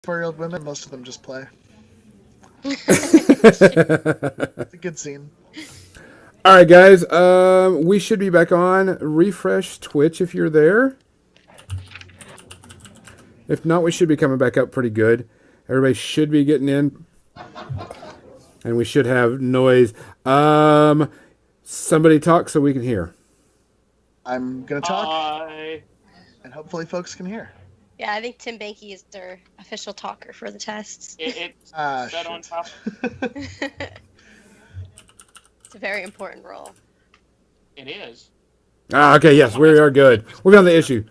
4-year-old women, most of them just play. It's a good scene. All right, guys. We should be back on. Refresh Twitch if you're there. If not, we should be coming back up pretty good. Everybody should be getting in, and we should have noise. Somebody talk so we can hear. I'm gonna talk, I and hopefully folks can hear. Yeah, I think Tim Banky is their official talker for the tests. it's set on Shit. top. It's a very important role. It is. Okay, yes, we are good. We found the issue.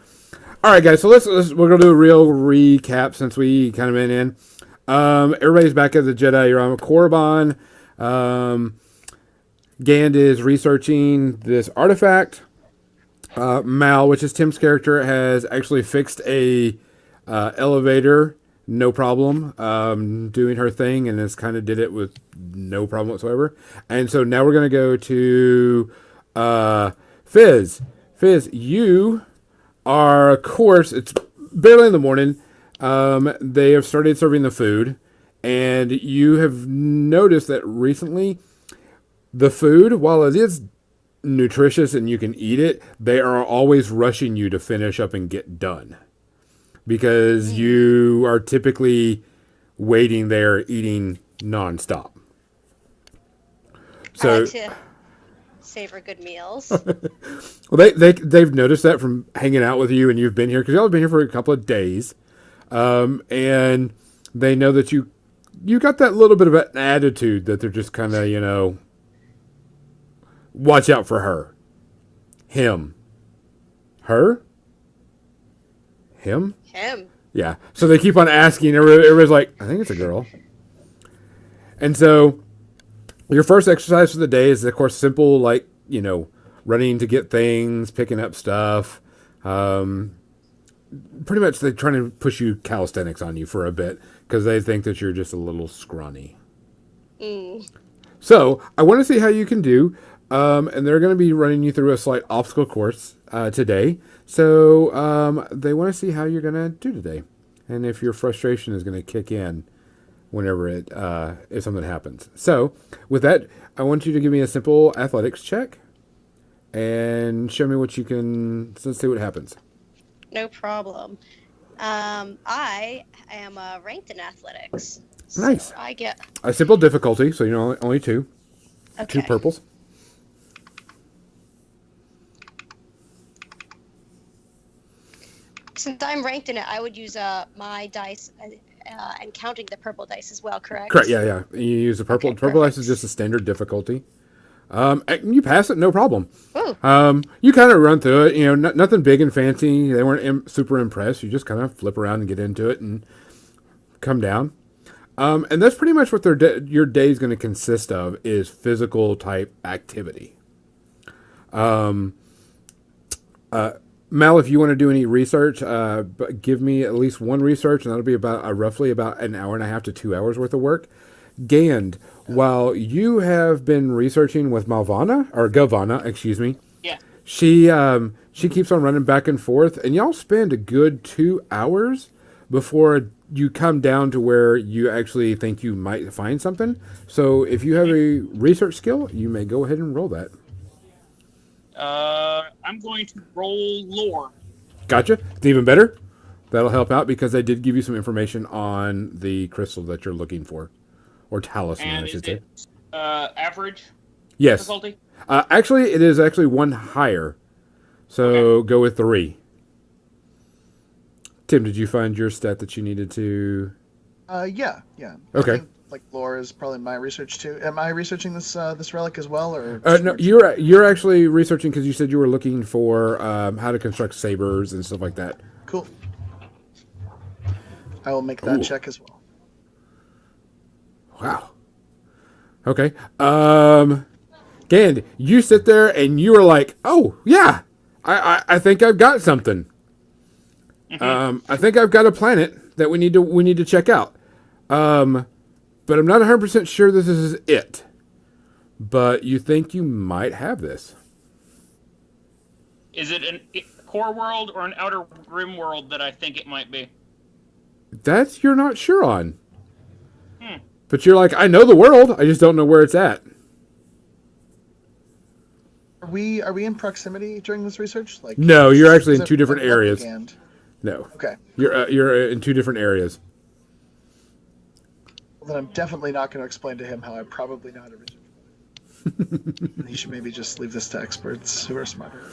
All right, guys. So we're gonna do a real recap since we kind of been in. Everybody's back as a Jedi. You're on Korriban. Gand is researching this artifact. Mal, which is Tim's character, has actually fixed a elevator, no problem, doing her thing, and has kind of did it with no problem whatsoever. And so now we're gonna go to Fizz. Fizz, you are, of course, it's barely in the morning. They have started serving the food, and you have noticed that recently the food, while it is nutritious and you can eat it, they are always rushing you to finish up and get done because you are typically waiting there eating nonstop. I So like to savor good meals. well, they've noticed that from hanging out with you, and you've been here because y'all have been here for a couple of days, and they know that you got that little bit of an attitude that they're just kind of watch out for her, him, her, him. Him. Yeah. So they keep on asking. Everybody's like, I think it's a girl. And so your first exercise for the day is, of course, simple, like, running to get things, picking up stuff. Pretty much they're trying to push you calisthenics on you for a bit because they think that you're just a little scrawny. So I want to see how you can do. And they're going to be running you through a slight obstacle course today. So they want to see how you're going to do today. And if your frustration is going to kick in whenever if something happens. So with that, I want you to give me a simple athletics check and show me what you can. Let's see what happens. No problem. I am ranked in athletics. Nice. So I get A simple difficulty, so only two. okay. Two purples. Since I'm ranked in it, I would use my dice and counting the purple dice as well. Correct. Correct. Yeah. You use the purple. Okay, Purple dice perfect. is just a standard difficulty. And you pass it, no problem. Ooh. You kind of run through it. Nothing big and fancy. They weren't super impressed. You just kind of flip around and get into it and come down. And that's pretty much what your day is going to consist of is physical type activity. Mal, if you want to do any research, give me at least one research, and that'll be about roughly about an hour and a half to 2 hours worth of work. Gand, while you have been researching with Gavana, excuse me, Yeah. she keeps on running back and forth, and y'all spend a good 2 hours before you come down to where you actually think you might find something. So if you have a research skill, you may go ahead and roll that. I'm going to roll lore. Gotcha. It's even better. That'll help out because they did give you some information on the crystal that you're looking for. Or talisman, And I is should say. it average Yes. difficulty? Actually, it is actually one higher. So go with 3. Tim, did you find your stat that you needed to? Yeah. Okay. I think, lore is probably my research too. Am I researching this relic as well, or? No, you're actually researching because you said you were looking for how to construct sabers and stuff like that. Cool. I will make that Ooh. check as well. Wow. Okay. Gand, you sit there and you are like, oh yeah, I think I've got something. I think I've got a planet that we need to check out. But I'm not 100% sure this is it. But you think you might have this. Is it a core world or an outer rim world that I think it might be? That you're not sure on. Hmm. But you're like, I know the world, I just don't know where it's at. Are we in proximity during this research? Like, No, you're actually is in it two different like areas. Legoland? No. Okay. You're in two different areas. Well, then I'm definitely not going to explain to him how I probably know how to research. He should maybe just leave this to experts who are smarter.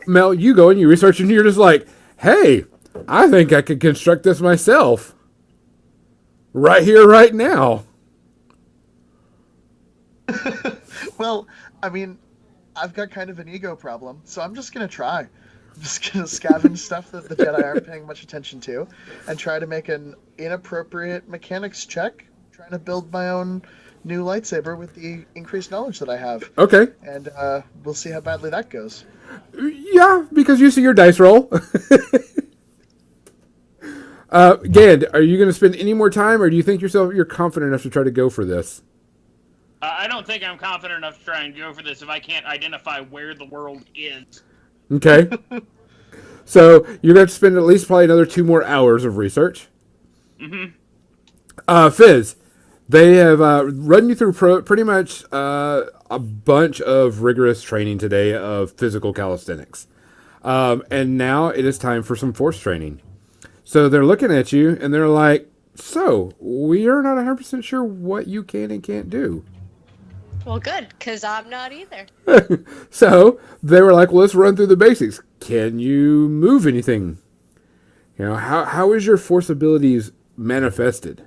Mel, you go and you research and you're just like, hey, I think I could construct this myself. Right here, right now. Well, I mean, I've got kind of an ego problem, so I'm just going to try. I'm just going to scavenge stuff that the Jedi aren't paying much attention to and try to make an inappropriate mechanics check, trying to build my own new lightsaber with the increased knowledge that I have. Okay. And we'll see how badly that goes. Yeah, because you see your dice roll. Gand, are you going to spend any more time, or do you think you're confident enough to try to go for this? I don't think I'm confident enough to try and go for this if I can't identify where the world is. Okay. So you're going to spend at least probably another 2 more hours of research. Fizz, they have run you through pretty much a bunch of rigorous training today of physical calisthenics. And now it is time for some force training. So they're looking at you and they're like, so we are not 100% sure what you can and can't do. Well, good, because I'm not either. So they were like, well, let's run through the basics. Can you move anything? You know, how is your force abilities manifested?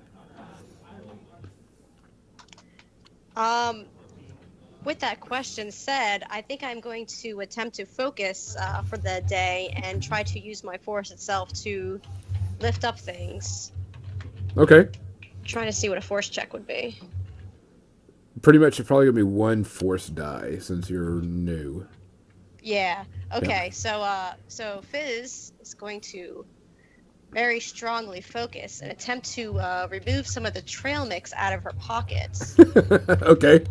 With that question said, I think I'm going to attempt to focus for the day and try to use my force itself to lift up things. Okay. Trying to see what a force check would be. Pretty much it's probably going to be 1 force die since you're new. Yeah. Okay. So Fizz is going to very strongly focus and attempt to remove some of the trail mix out of her pockets. Okay.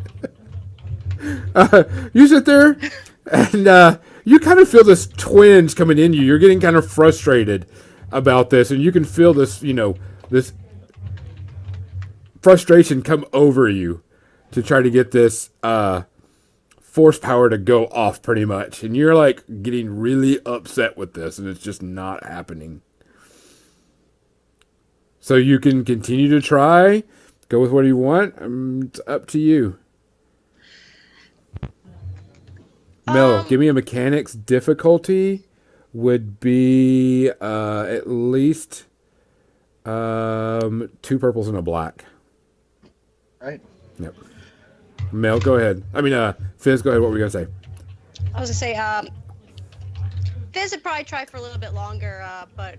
You sit there and you kind of feel this twinge coming in you. You're getting kind of frustrated about this, and you can feel this, this frustration come over you to try to get this force power to go off pretty much. And you're like getting really upset with this, and it's just not happening. So you can continue to try, go with what you want. It's up to you. Mel, give me a mechanics difficulty. Would be at least 2 purples and a black. Right. Yep. Mel, go ahead. I mean, Fizz, go ahead. What were you going to say? I was going to say, Fizz would probably try for a little bit longer, but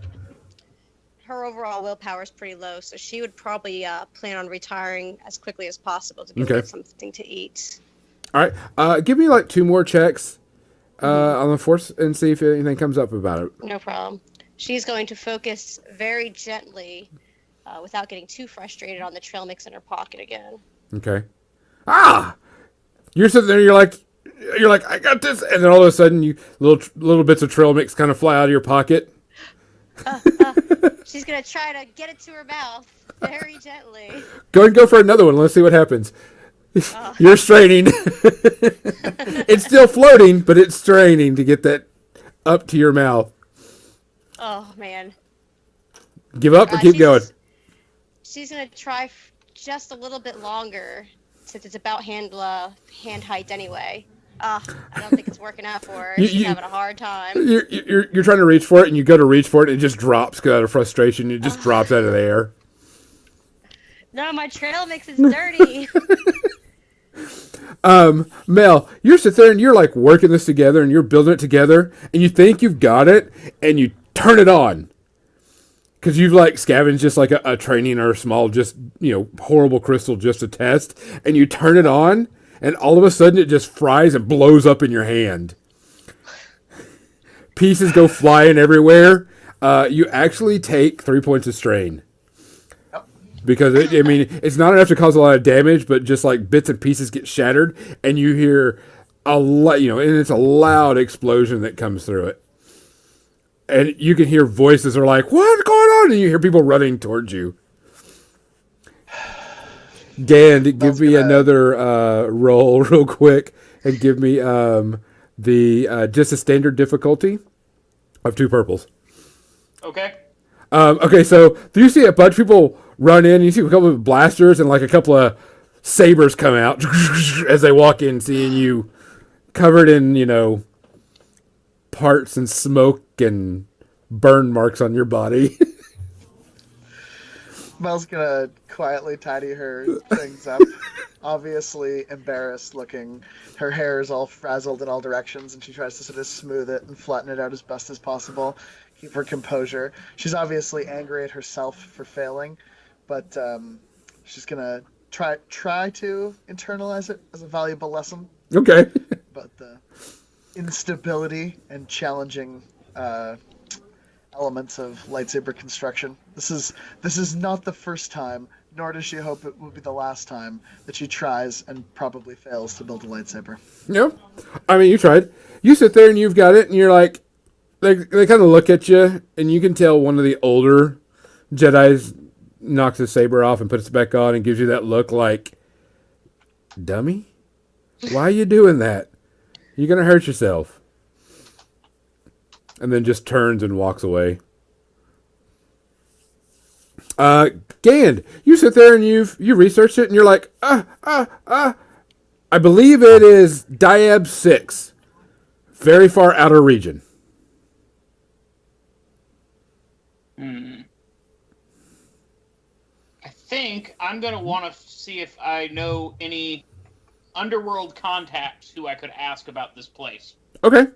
her overall willpower is pretty low, so she would probably plan on retiring as quickly as possible to go get something to eat. All right. Give me like 2 more checks on the force and see if anything comes up about it. No problem. She's going to focus very gently without getting too frustrated on the trail mix in her pocket again. Okay. You're sitting there. You're like, I got this, and then all of a sudden, you little bits of trail mix kind of fly out of your pocket. She's gonna try to get it to her mouth very gently. Go for another one. Let's see what happens. You're straining. It's still floating, but it's straining to get that up to your mouth. Oh man. Give up or keep going? She's gonna try just a little bit longer, since it's about hand height anyway. I don't think it's working out for her. She's having a hard time. You're trying to reach for it, and you go to reach for it, and it just drops out of frustration. It just drops out of the air. No, my trail mix is dirty. Mel, you're sitting there, and you're like working this together, and you're building it together, and you think you've got it, and you turn it on. Because you've like scavenged just like a training or a small, just, horrible crystal just to test, and you turn it on, and all of a sudden it just fries and blows up in your hand. Pieces go flying everywhere. You actually take 3 points of strain. Because, it's not enough to cause a lot of damage, but just like bits and pieces get shattered, and you hear a lot, and it's a loud explosion that comes through it. And you can hear voices are like, "What's going on?" And you hear people running towards you. Gand, give Mel's me gonna another roll real quick, and give me the just a standard difficulty of 2 purples. Okay. Okay, so you see a bunch of people run in. You see a couple of blasters and like a couple of sabers come out as they walk in, seeing you covered in parts and smoke and burn marks on your body. Mel's gonna quietly tidy her things up. Obviously embarrassed looking. Her hair is all frazzled in all directions, and she tries to sort of smooth it and flatten it out as best as possible. Keep her composure. She's obviously angry at herself for failing, but she's gonna try to internalize it as a valuable lesson. Okay. But the instability and challenging elements of lightsaber construction. This is not the first time, nor does she hope it will be the last time that she tries and probably fails to build a lightsaber. No, I mean you tried. You sit there and you've got it, and you're like, they kind of look at you, and you can tell one of the older Jedi's knocks his saber off and puts it back on, and gives you that look like, dummy, why are you doing that? You're gonna hurt yourself. And then just turns and walks away. Gand, you sit there and you researched it, and you're like, I believe it is Diab 6. Very far outer region. I think I'm going to want to see if I know any underworld contacts who I could ask about this place. Okay.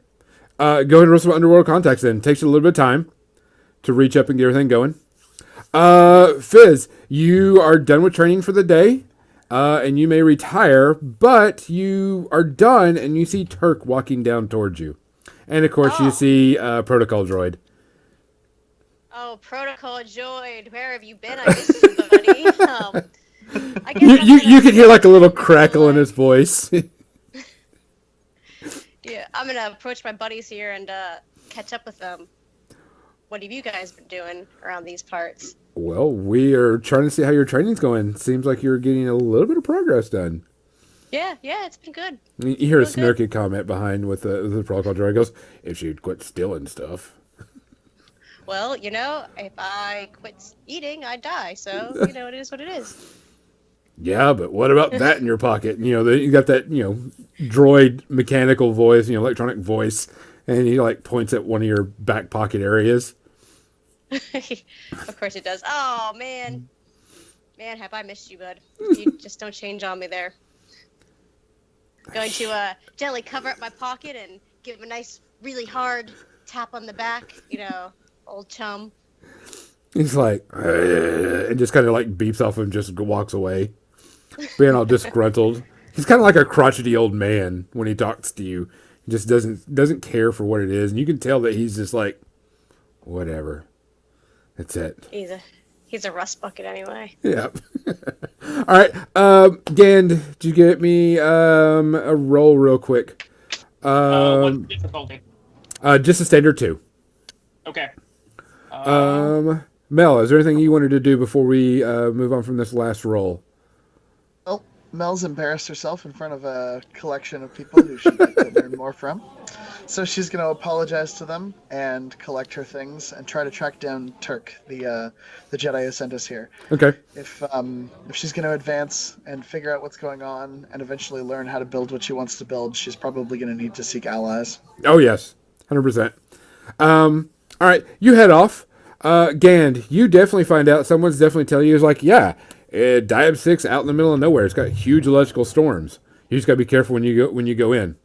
Go ahead and roll some underworld contacts then. Takes you a little bit of time to reach up and get everything going. Fizz, you are done with training for the day, and you may retire, but you are done, and you see Turk walking down towards you. And, of course, you see Protocol Droid. Oh, Protocol Droid, where have you been? I miss you, buddy. I guess You can hear, like, a little crackle in his voice. Yeah, I'm gonna approach my buddies here and catch up with them. What have you guys been doing around these parts? Well, we are trying to see how your training's going. Seems like you're getting a little bit of progress done. Yeah, it's been good. You hear a Real good. snarky comment behind with the protocol droid. Goes, if she'd quit stealing stuff. Well, if I quit eating, I'd die. So, it is what it is. Yeah, but what about that in your pocket? You got that, droid mechanical voice, electronic voice, and he like points at one of your back pocket areas. Of course it does. Oh, man. Man, have I missed you, bud. You just don't change on me there. Going to gently cover up my pocket and give him a nice, really hard tap on the back. Old chum. He's like, and just kind of like beeps off and just walks away, being all disgruntled. He's kind of like a crotchety old man when he talks to you. He just doesn't care for what it is, and you can tell that he's just like, whatever. That's it. He's a rust bucket anyway. Yeah. All right. Gand, did you get me a roll real quick? What's the difficulty? Just a standard 2. Okay. Mel, is there anything you wanted to do before we move on from this last roll? Well, Mel's embarrassed herself in front of a collection of people who she'd like to learn more from. So she's going to apologize to them and collect her things and try to track down Turk, the Jedi who sent us here. Okay. If she's going to advance and figure out what's going on and eventually learn how to build what she wants to build, she's probably going to need to seek allies. Oh, yes. 100%. All right, you head off. Gand, you definitely find out. Someone's definitely telling you. It's like, yeah, Diab 6 out in the middle of nowhere. It's got huge electrical storms. You just got to be careful when you go in.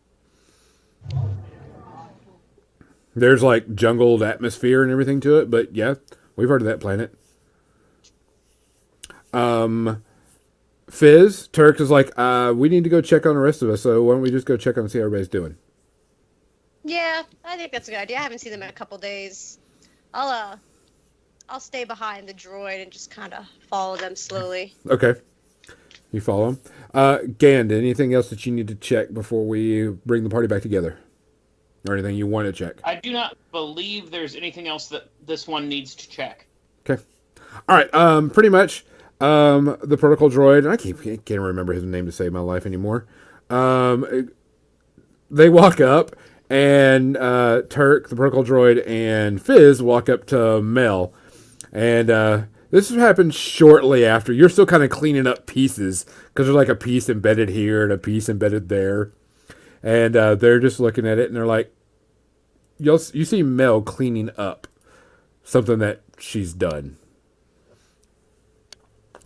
There's like jungled atmosphere and everything to it, but yeah, we've heard of that planet. Fizz, Turk is like, we need to go check on the rest of us, so why don't we just go check on and see how everybody's doing? Yeah, I think that's a good idea. I haven't seen them in a couple days. I'll stay behind the droid and just kind of follow them slowly. Okay. You follow him. Gand, anything else that you need to check before we bring the party back together? or anything you want to check? I do not believe there's anything else that this one needs to check. Okay. All right. Pretty much. The protocol droid, and I can't remember his name to save my life anymore. They walk up, and Turk, the protocol droid, and Fizz walk up to Mel, and this happened shortly after. You're still kind of cleaning up pieces because there's like a piece embedded here and a piece embedded there, and they're just looking at it, and they're like, you see Mel cleaning up something that she's done.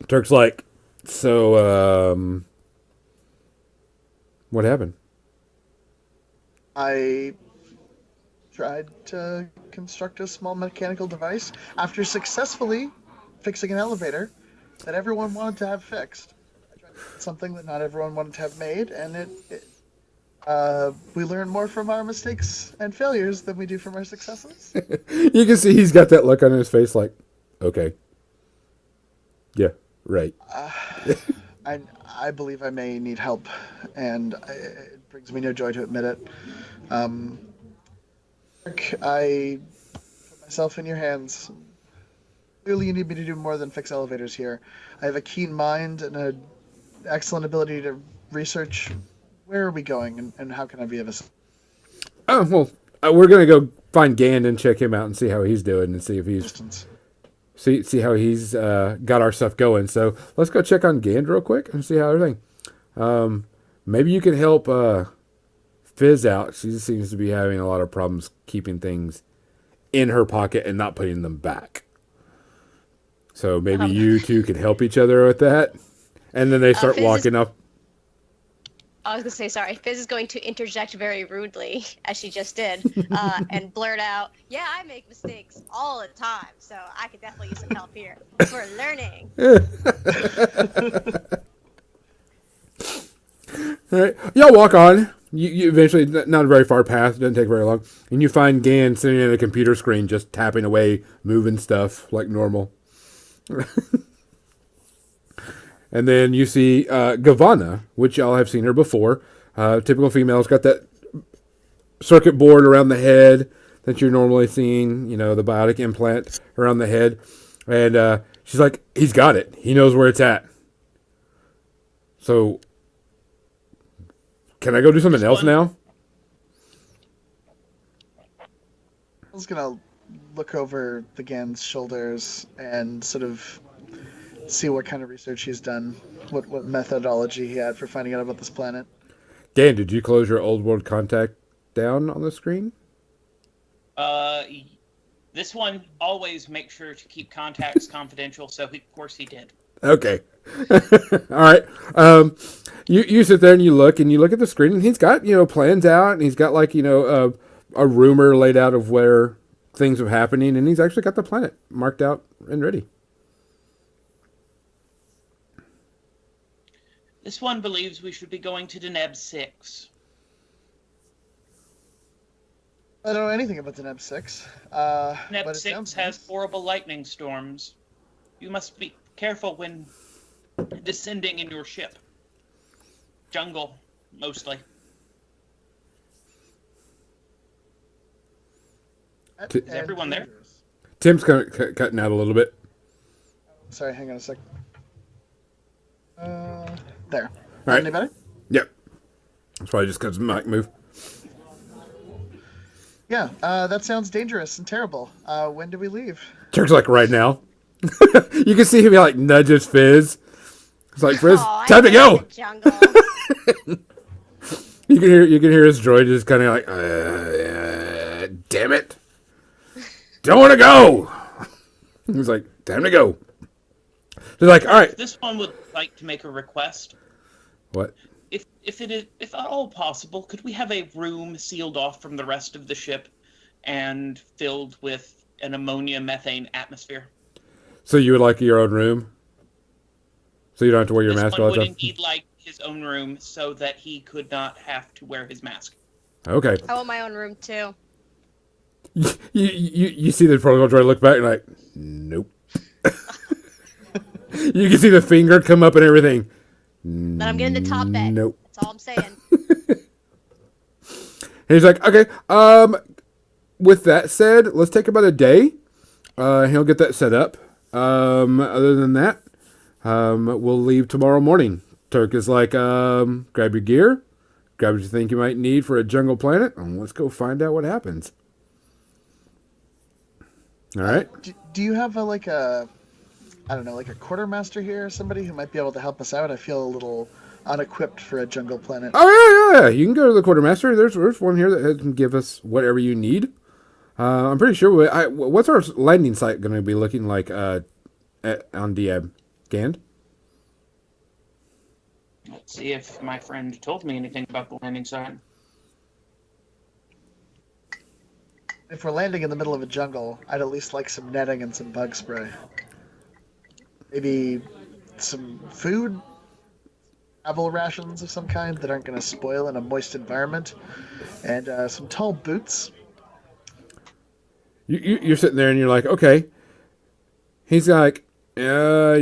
Turk's like, so, what happened? I tried to construct a small mechanical device after successfully fixing an elevator that everyone wanted to have fixed. I tried to make something that not everyone wanted to have made, and we learn more from our mistakes and failures than we do from our successes. You can see he's got that look on his face like, okay. Yeah, right. I believe I may need help, and it brings me no joy to admit it. I put myself in your hands. Clearly, you need me to do more than fix elevators here. I have a keen mind and an excellent ability to research. Where are we going, and how can I be of assistance? Oh, well, we're going to go find Gand and check him out and see how he's doing and see if he's... See how he's got our stuff going. So let's go check on Gand real quick and see how everything. Maybe you can help Fizz out. She seems to be having a lot of problems keeping things in her pocket and not putting them back. So maybe you two could help each other with that. And then they start walking up. I was going to say, sorry, Fizz is going to interject very rudely, as she just did, and blurt out, yeah, I make mistakes all the time, so I could definitely use some help here. For learning. All right. Y'all walk on. You eventually, not a very far path, it doesn't take very long, and you find Gan sitting at a computer screen just tapping away, moving stuff like normal. And then you see Gavanna, which y'all have seen her before. Typical female's got that circuit board around the head that you're normally seeing, you know, the biotic implant around the head. And she's like, he's got it. He knows where it's at. So, can I go do something else now? I was going to look over the Gan's shoulders and sort of see what kind of research he's done, what methodology he had for finding out about this planet. Dan, did you close your old world contact down on the screen? This one always makes sure to keep contacts confidential, so of course he did. Okay. All right. You sit there and you look at the screen, and he's got, you know, plans out, and he's got like, you know, a rumor laid out of where things are happening, and he's actually got the planet marked out and ready. This one believes we should be going to Deneb 6. I don't know anything about the Deneb 6. Deneb 6 has horrible lightning storms. You must be careful when descending in your ship. Jungle, mostly. Is everyone there? Tim's kind of cutting out a little bit. Sorry, hang on a sec. There. All right. Any better? Yep. That's probably just because mic move. Yeah, that sounds dangerous and terrible. When do we leave? Turk's like right now. You can see him like nudges Fizz. It's like, Fizz, time to go. You can hear his droid just kind of like, damn it, don't want to go. He's like, time to go. They're like, all right. This one would like to make a request. What? If at all possible, could we have a room sealed off from the rest of the ship and filled with an ammonia methane atmosphere? So you would like your own room? So you don't have to wear your mask all the time? This one would indeed like his own room so that he could not have to wear his mask. Okay. I want my own room too. You see the protocol droid look back and like, nope. You can see the finger come up and everything. But I'm getting the top bed. Nope. That's all I'm saying. he's like, okay, with that said, let's take about a day. He'll get that set up. Other than that, we'll leave tomorrow morning. Turk is like, grab your gear, grab what you think you might need for a jungle planet, and let's go find out what happens. All right. Do you have I don't know, like a quartermaster here, or somebody who might be able to help us out? I feel a little unequipped for a jungle planet. Oh yeah. You can go to the quartermaster. There's one here that can give us whatever you need. I'm pretty sure. What's our landing site going to be looking like on Diab? Gand? Let's see if my friend told me anything about the landing site. If we're landing in the middle of a jungle, I'd at least like some netting and some bug spray. Maybe some food, travel rations of some kind that aren't going to spoil in a moist environment, and some tall boots. You're sitting there and you're like, okay. He's like, yeah,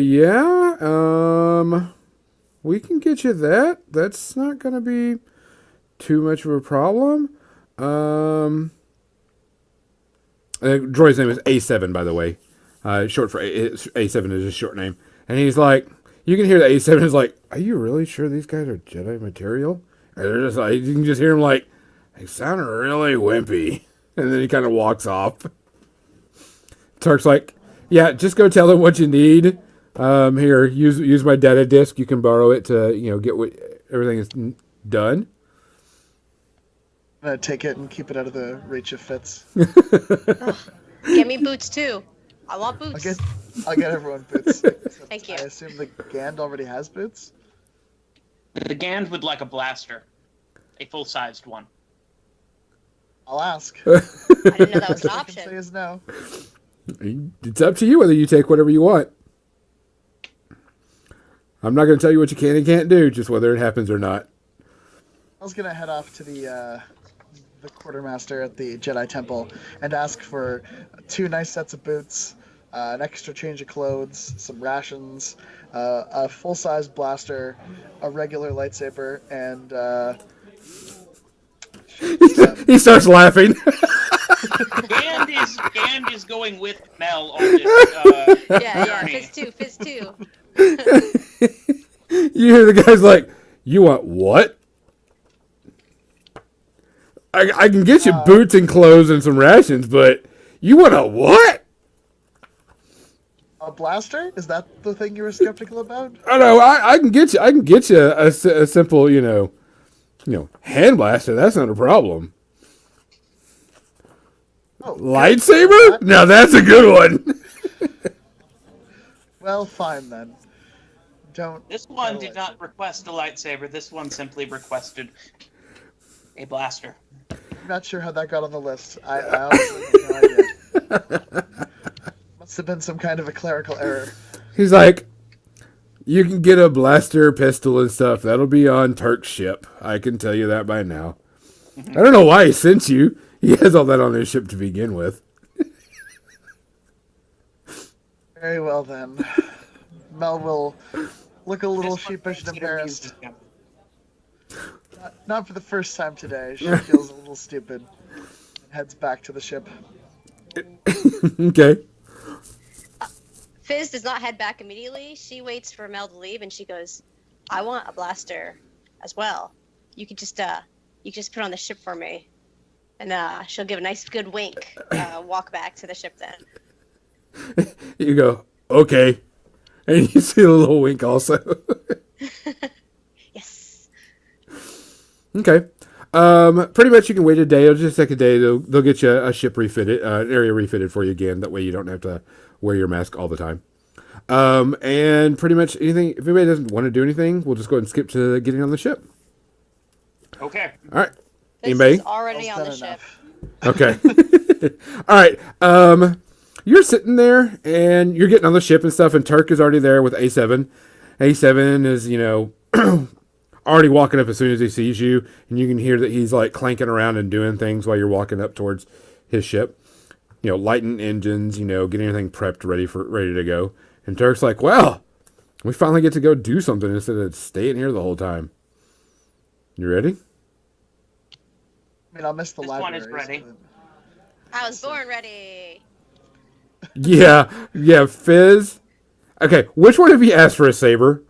we can get you that. That's not going to be too much of a problem. Droid's name is A7, by the way. Short for A7 is his short name. And he's like, you can hear that A7 is like, are you really sure these guys are Jedi material? And they're just like, you can just hear him like, they sound really wimpy. And then he kind of walks off. Turk's like, yeah, just go tell them what you need. Here, use my data disk. You can borrow it to, get what everything is done. I'm gonna take it and keep it out of the reach of Fitz. Get me boots too. I want boots. I'll get everyone boots. Thank you. I assume the Gand already has boots? The Gand would like a blaster. A full-sized one. I'll ask. I didn't know that was an All I can say option. is no. It's up to you whether you take whatever you want. I'm not going to tell you what you can and can't do, just whether it happens or not. I was gonna head off to the quartermaster at the Jedi Temple and ask for 2 nice sets of boots, an extra change of clothes, some rations, a full-size blaster, a regular lightsaber, and He starts laughing. Gand is going with Mel on this Yeah, journey. Fizz 2. You hear the guy's like, you want what? I can get you boots and clothes and some rations, but you want a what? a blaster? Is that the thing you were skeptical about? I know. I can get you a simple, hand blaster. That's not a problem. Oh, Lightsaber? Now that's a good one. well, fine then. Don't. This one did not request a lightsaber. This one simply requested a blaster. I'm not sure how that got on the list. I honestly have no idea. Must have been some kind of a clerical error. He's like, you can get a blaster, pistol, and stuff. That'll be on Turk's ship. I can tell you that by now. I don't know why he sent you. He has all that on his ship to begin with. Very well then. Mel will look a little This one sheepish and makes it embarrassed. amusing. Not for the first time today. She feels a little stupid. And heads back to the ship. Okay. Fizz does not head back immediately. She waits for Mel to leave, and she goes, "I want a blaster as well. You could just put on the ship for me." And she'll give a nice good wink. Walk back to the ship then. You go, okay. And you see a little wink also. Yes. Okay. Pretty much you can wait a day. It'll just take a day. They'll get you a ship refitted, an area refitted for you again. That way you don't have to wear your mask all the time. And pretty much anything, if anybody doesn't want to do anything, we'll just go ahead and skip to getting on the ship. Okay. All right. Fizz Anybody? is already on the That's ship. not Okay. All right. You're sitting there and you're getting on the ship and stuff, and Turk is already there with A7. A7 is, already walking up as soon as he sees you, and you can hear that he's like clanking around and doing things while you're walking up towards his ship. Lighting engines, getting everything prepped, ready to go. And Turk's like, well, we finally get to go do something instead of staying here the whole time. You ready? I mean, I'll miss the This one libraries. is ready. But... I was born ready. Yeah, Fizz. Okay, which one of you asked for a saber?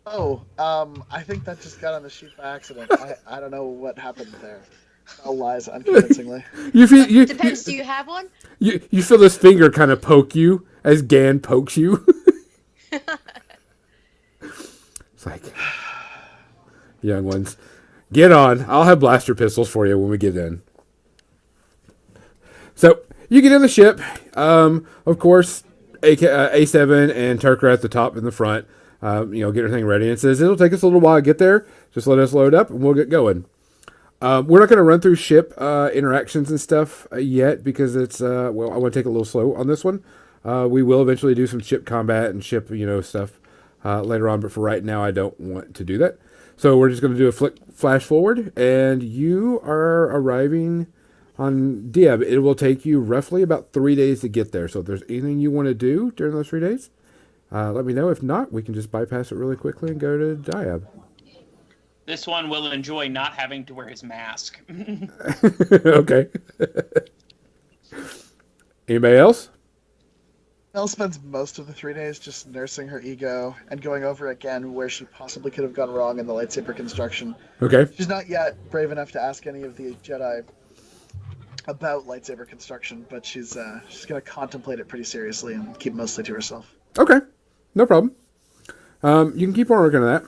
Oh, I think that just got on the sheet by accident. I don't know what happened there. All lies unconvincingly. You feel Depends. Do you have one? you feel this finger kind of poke you as Gan pokes you. It's like, young ones, get on. I'll have blaster pistols for you when we get in. So you get in the ship. Of course, A7 and Turk are at the top in the front. Get everything ready. And it says it'll take us a little while to get there. Just let us load up and we'll get going. We're not going to run through ship interactions and stuff yet because it's I want to take it a little slow on this one. We will eventually do some ship combat and ship stuff later on, but for right now, I don't want to do that. So we're just going to do a flash forward, and you are arriving on Diab. It will take you roughly about 3 days to get there. So if there's anything you want to do during those 3 days, let me know. If not, we can just bypass it really quickly and go to Diab. This one will enjoy not having to wear his mask. Okay. Anybody else? Mel spends most of the 3 days just nursing her ego and going over again where she possibly could have gone wrong in the lightsaber construction. Okay. She's not yet brave enough to ask any of the Jedi about lightsaber construction, but she's going to contemplate it pretty seriously and keep mostly to herself. Okay. No problem. You can keep on working on that.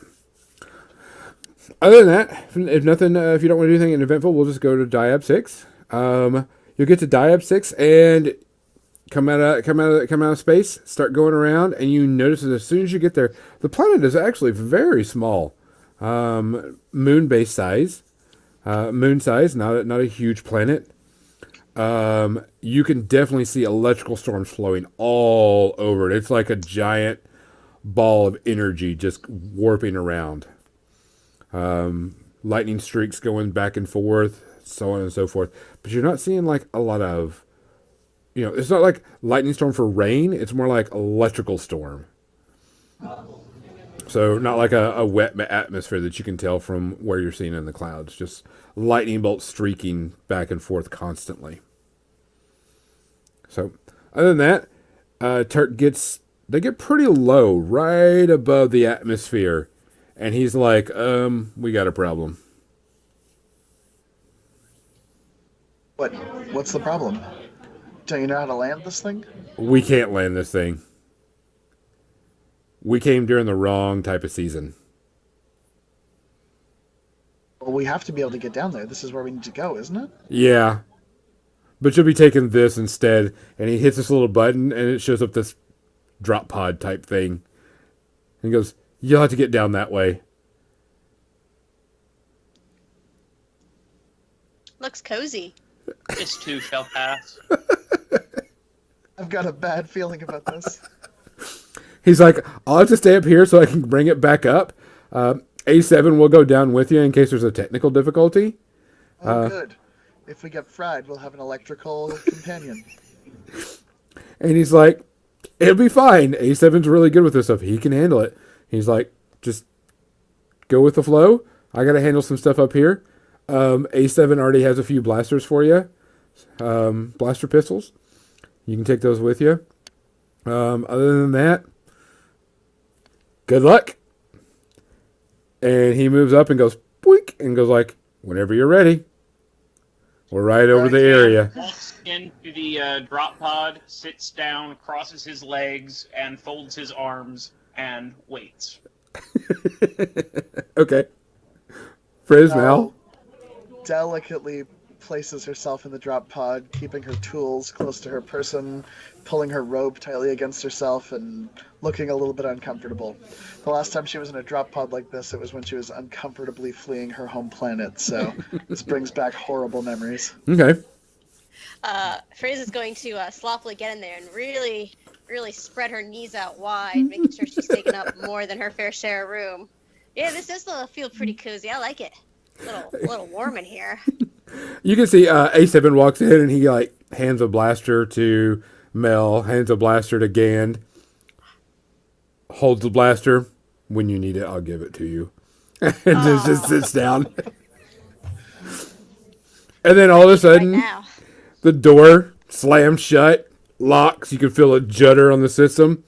Other than that, if you don't want to do anything eventful, we'll just go to Diab 6. You'll get to Diab 6 and come out of space, start going around, and you notice that as soon as you get there, the planet is actually very small, moon size, not a huge planet. You can definitely see electrical storms flowing all over it. It's like a giant ball of energy just warping around. Lightning streaks going back and forth, so on and so forth. But you're not seeing like a lot of, it's not like lightning storm for rain. It's more like electrical storm. So not like a wet atmosphere that you can tell from where you're seeing in the clouds. Just lightning bolts streaking back and forth constantly. So other than that, Turk they get pretty low, right above the atmosphere. And he's like, we got a problem. What's the problem? Don't you know how to land this thing? We can't land this thing. We came during the wrong type of season. Well, we have to be able to get down there. This is where we need to go, isn't it? Yeah. But you'll be taking this instead. And he hits this little button and it shows up this drop pod type thing. And he goes, you'll have to get down that way. Looks cozy. This too shall pass. I've got a bad feeling about this. He's like, I'll have to stay up here so I can bring it back up. A7 will go down with you in case there's a technical difficulty. Oh, good. If we get fried, we'll have an electrical companion. And he's like, it'll be fine. A7's really good with this stuff. He can handle it. He's like, just go with the flow. I got to handle some stuff up here. A7 already has a few blasters for you. Blaster pistols. You can take those with you. Other than that, good luck. And he moves up and goes, boink, and goes like, whenever you're ready. We're right over the area. Walks into the drop pod, sits down, crosses his legs, and folds his arms, and waits. Okay. Frizz, Mal. Delicately places herself in the drop pod, keeping her tools close to her person, pulling her robe tightly against herself, and looking a little bit uncomfortable. The last time she was in a drop pod like this, it was when she was uncomfortably fleeing her home planet, so this brings back horrible memories. Okay. Frizz is going to sloppily get in there and really spread her knees out wide, making sure she's taking up more than her fair share of room. Yeah, this does feel pretty cozy. I like it. A little warm in here. You can see A7 walks in and he like hands a blaster to Mel, hands a blaster to Gand, holds the blaster. When you need it, I'll give it to you. And just sits down. And then all of a Right sudden, now. the door slams shut, locks. You can feel a judder on the system,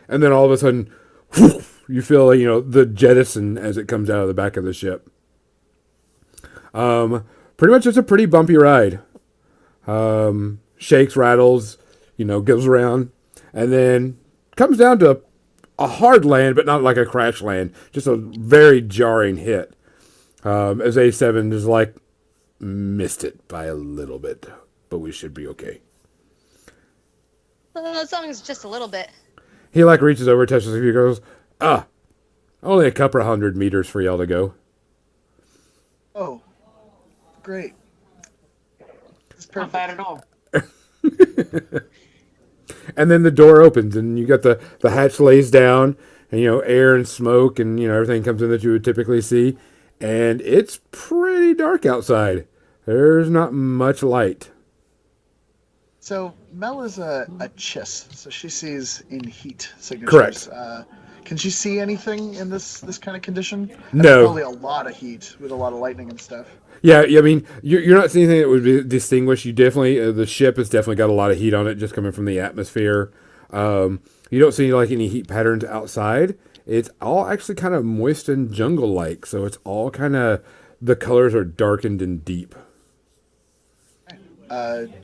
and then all of a sudden, whew, you feel the jettison as it comes out of the back of the ship. Pretty much, it's a pretty bumpy ride. Shakes, rattles, goes around, and then comes down to a hard land, but not like a crash land. Just a very jarring hit. As A7 is like, missed it by a little bit, but we should be okay. Well, as long as it's just a little bit. He reaches over, touches a few, goes, only a couple of 100 meters for y'all to go. Oh, great. It's Not perfect. bad at all. And then the door opens, and you got the hatch lays down, and air and smoke, and everything comes in that you would typically see, and it's pretty dark outside. There's not much light. So Mel is a chiss, so she sees in heat signatures. Correct. Can she see anything in this kind of condition? No. Probably a lot of heat with a lot of lightning and stuff. Yeah, I mean, you're not seeing anything that would distinguish. You definitely, the ship has definitely got a lot of heat on it, just coming from the atmosphere. You don't see any heat patterns outside. It's all actually kind of moist and jungle-like, so it's all kind of, the colors are darkened and deep.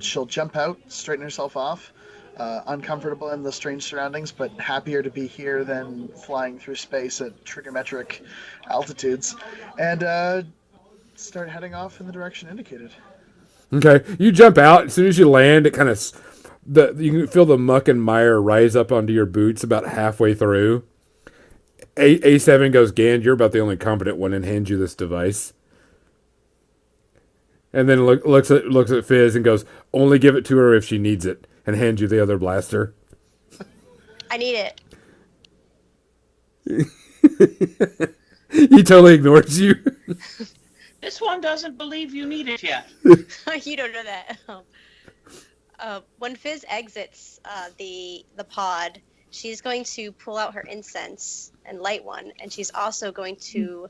She'll jump out, straighten herself off, uncomfortable in the strange surroundings, but happier to be here than flying through space at trigonometric altitudes, and start heading off in the direction indicated. Okay, you jump out. As soon as you land, it kind of, you can feel the muck and mire rise up onto your boots about halfway through. A7 goes, Gand, you're about the only competent one, and hands you this device. And then looks at Fizz and goes, only give it to her if she needs it, and hands you the other blaster. I need it. He totally ignores you. This one doesn't believe you need it yet. You don't know that. When Fizz exits the pod, she's going to pull out her incense and light one, and she's also going to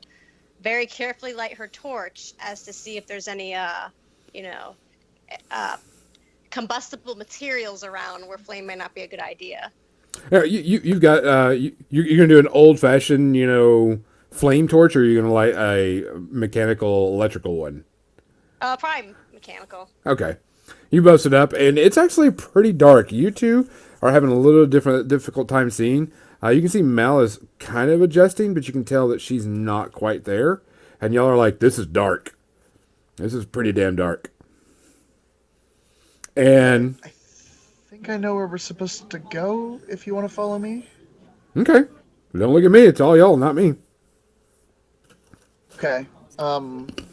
very carefully light her torch as to see if there's any, combustible materials around where flame may not be a good idea. Yeah, you've got you're gonna do an old fashioned flame torch, or you're gonna light a mechanical electrical one. Probably mechanical. Okay, you bust it up, and it's actually pretty dark. You two are having a little difficult time seeing. You can see Mal is kind of adjusting, but you can tell that she's not quite there. And y'all are like, this is dark. This is pretty damn dark. And I think I know where we're supposed to go, if you want to follow me. Okay. Don't look at me. It's all y'all, not me. Okay.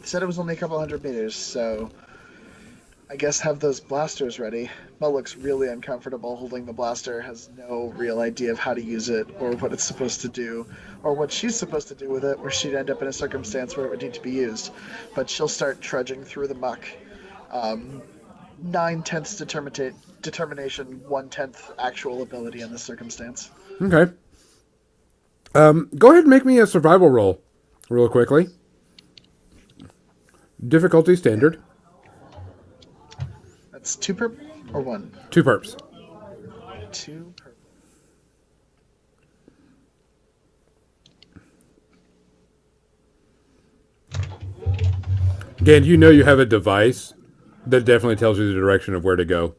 Said it was only a couple 100 meters, so I guess have those blasters ready. Mel looks really uncomfortable holding the blaster, has no real idea of how to use it or what it's supposed to do or what she's supposed to do with it, where she'd end up in a circumstance where it would need to be used. But she'll start trudging through the muck. 9/10 determination, 1/10 actual ability in this circumstance. Okay. Go ahead and make me a survival roll real quickly. Difficulty standard. That's 2 perp or 1? 2 perps. 2 perp. Again, you have a device that definitely tells you the direction of where to go.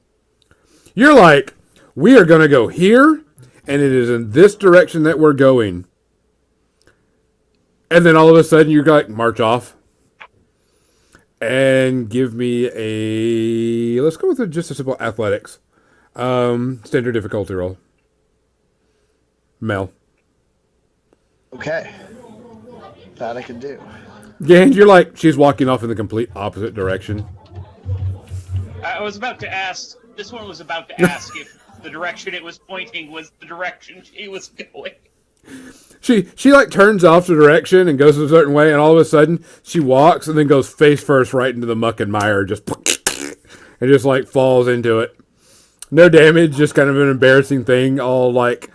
You're like, we are going to go here, and it is in this direction that we're going. And then all of a sudden, you're like, march off. And give me let's go with just a simple athletics. Standard difficulty roll. Mel. Okay. That I can do. And you're like, she's walking off in the complete opposite direction. I was about to ask, this one was about to ask if the direction it was pointing was the direction she was going. She like turns off the direction and goes a certain way, and all of a sudden she walks and then goes face first right into the muck and mire, and just like falls into it. No damage, just kind of an embarrassing thing. All like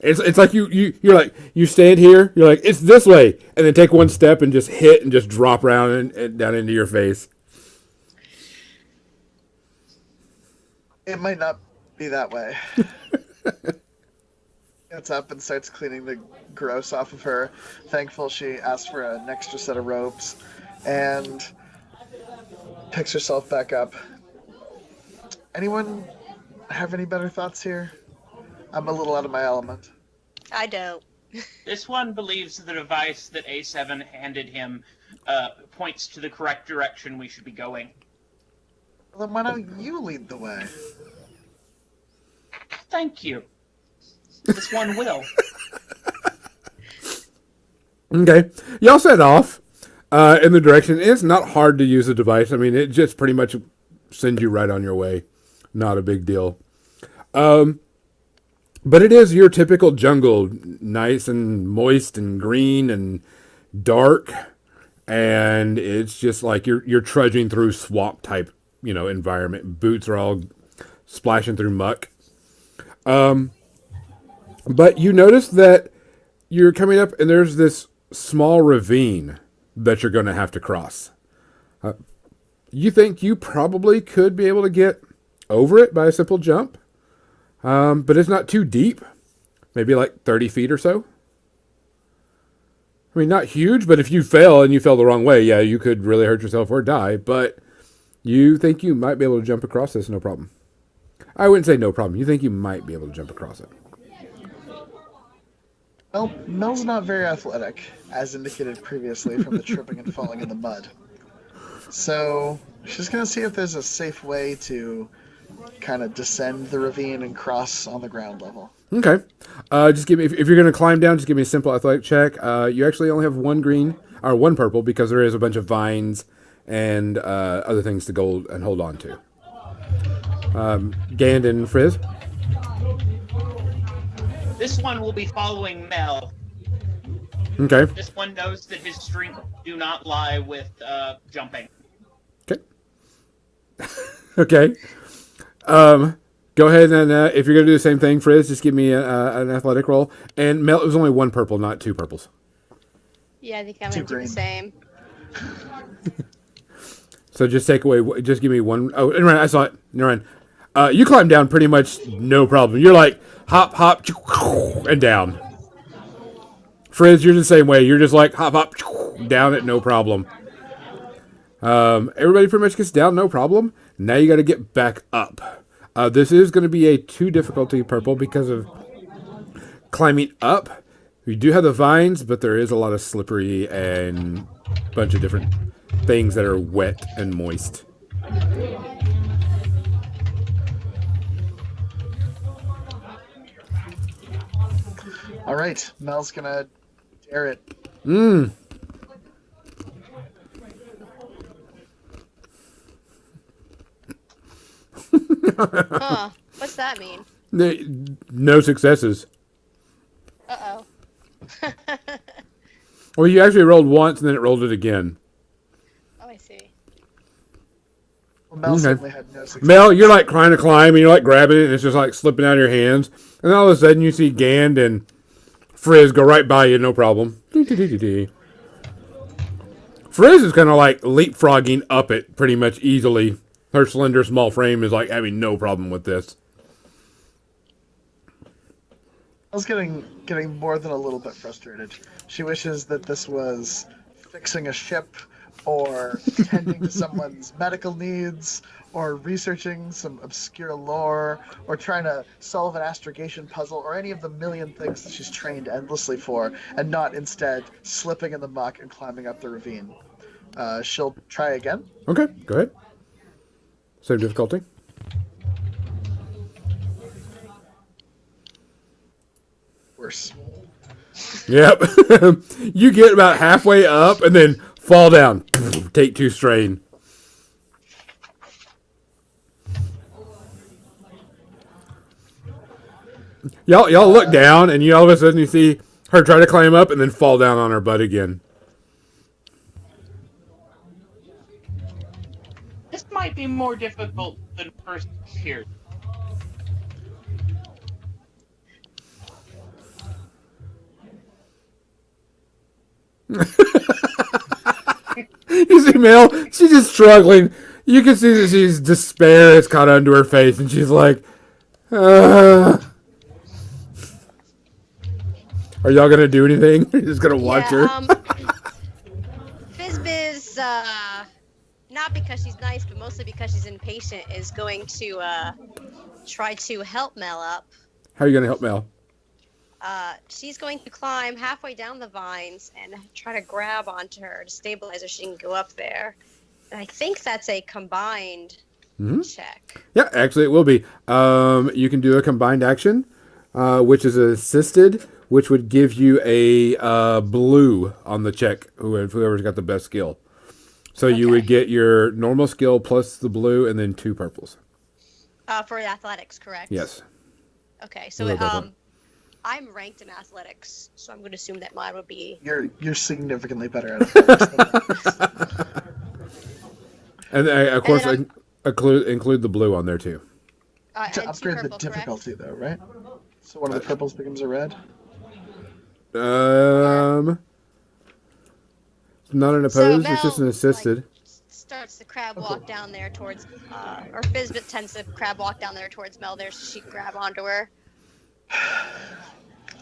it's like you're like you stand here, you're like it's this way, and then take one step and just hit and just drop around and down into your face. It might not be that way. Gets up and starts cleaning the gross off of her. Thankful she asked for an extra set of ropes, and picks herself back up. Anyone have any better thoughts here? I'm a little out of my element. I don't. This one believes the device that A7 handed him points to the correct direction we should be going. Well, then why don't you lead the way? Thank you. This one will. Okay. Y'all set off in the direction. It's not hard to use the device. I mean, it just pretty much sends you right on your way. Not a big deal. But it is your typical jungle, nice and moist and green and dark, and it's just like you're trudging through swamp type, environment. Boots are all splashing through muck. But you notice that you're coming up, and there's this small ravine that you're going to have to cross. You think you probably could be able to get over it by a simple jump. But it's not too deep. Maybe like 30 feet or so. I mean, not huge, but if you fell and you fell the wrong way, yeah, you could really hurt yourself or die. But you think you might be able to jump across this, no problem. I wouldn't say no problem. You think you might be able to jump across it. Well, Mel's not very athletic, as indicated previously from the tripping and falling in the mud. So she's going to see if there's a safe way to kind of descend the ravine and cross on the ground level. Okay. Just give me, if you're going to climb down, just give me a simple athletic check. You actually only have one green, or one purple, because there is a bunch of vines and other things to go and hold on to. Gand and Frizz? This one will be following Mel. Okay. This one knows that his strength do not lie with jumping. Okay. Okay. Go ahead and if you're going to do the same thing, Frizz, just give me an athletic roll. And Mel, it was only one purple, not two purples. Yeah, I think I'm going to do the same. So just take away, just give me one. Oh, never mind, I saw it. Never mind. You climb down pretty much no problem. You're like hop, hop, and down. Frizz, you're the same way. You're just like hop, hop, down it, no problem. Everybody pretty much gets down, no problem. Now you got to get back up. This is going to be a 2 difficulty purple because of climbing up. We do have the vines, but there is a lot of slippery and a bunch of different things that are wet and moist. All right, Mel's going to dare it. Huh. What's that mean? No successes. Uh-oh. Well, you actually rolled once, and then it rolled it again. Oh, I see. Well, Mel certainly had no success. Mel, you're like trying to climb, and you're like grabbing it, and it's just like slipping out of your hands. And then all of a sudden, you see Gand and Frizz go right by you, no problem. Frizz is kind of like leapfrogging up it pretty much easily. Her slender, small frame is like having no problem with this. I was getting more than a little bit frustrated. She wishes that this was fixing a ship, or tending to someone's medical needs, or researching some obscure lore, or trying to solve an astrogation puzzle, or any of the million things that she's trained endlessly for, and not instead slipping in the muck and climbing up the ravine. She'll try again. Okay, go ahead. Same difficulty. Worse. Yep. You get about halfway up and then fall down. Take 2 strain. Y'all look down, and you all of a sudden you see her try to climb up and then fall down on her butt again. This might be more difficult than first appeared. You see Mel, she's just struggling. You can see that she's despair has caught onto her face, and she's like, "Are y'all gonna do anything? You're just gonna watch her?" Fizbiz, not because she's nice, but mostly because she's impatient, is going to try to help Mel up. How are you gonna help Mel? She's going to climb halfway down the vines and try to grab onto her to stabilize her so she can go up there. And I think that's a combined check. Yeah, actually, it will be. You can do a combined action, which is assisted, which would give you a blue on the check. Whoever's got the best skill. So you would get your normal skill plus the blue, and then 2 purples. For athletics, correct? Yes. Okay, so I'm ranked in athletics, so I'm going to assume that mine would be. You're significantly better at athletics. And of course, include the blue on there too. To upgrade the difficulty, though, right? So one of the purples becomes a red. Not an opposed. It's just an assisted. Starts the crab walk down there towards, or Fizbit tends to crab walk down there towards Mel. There, she grab onto her.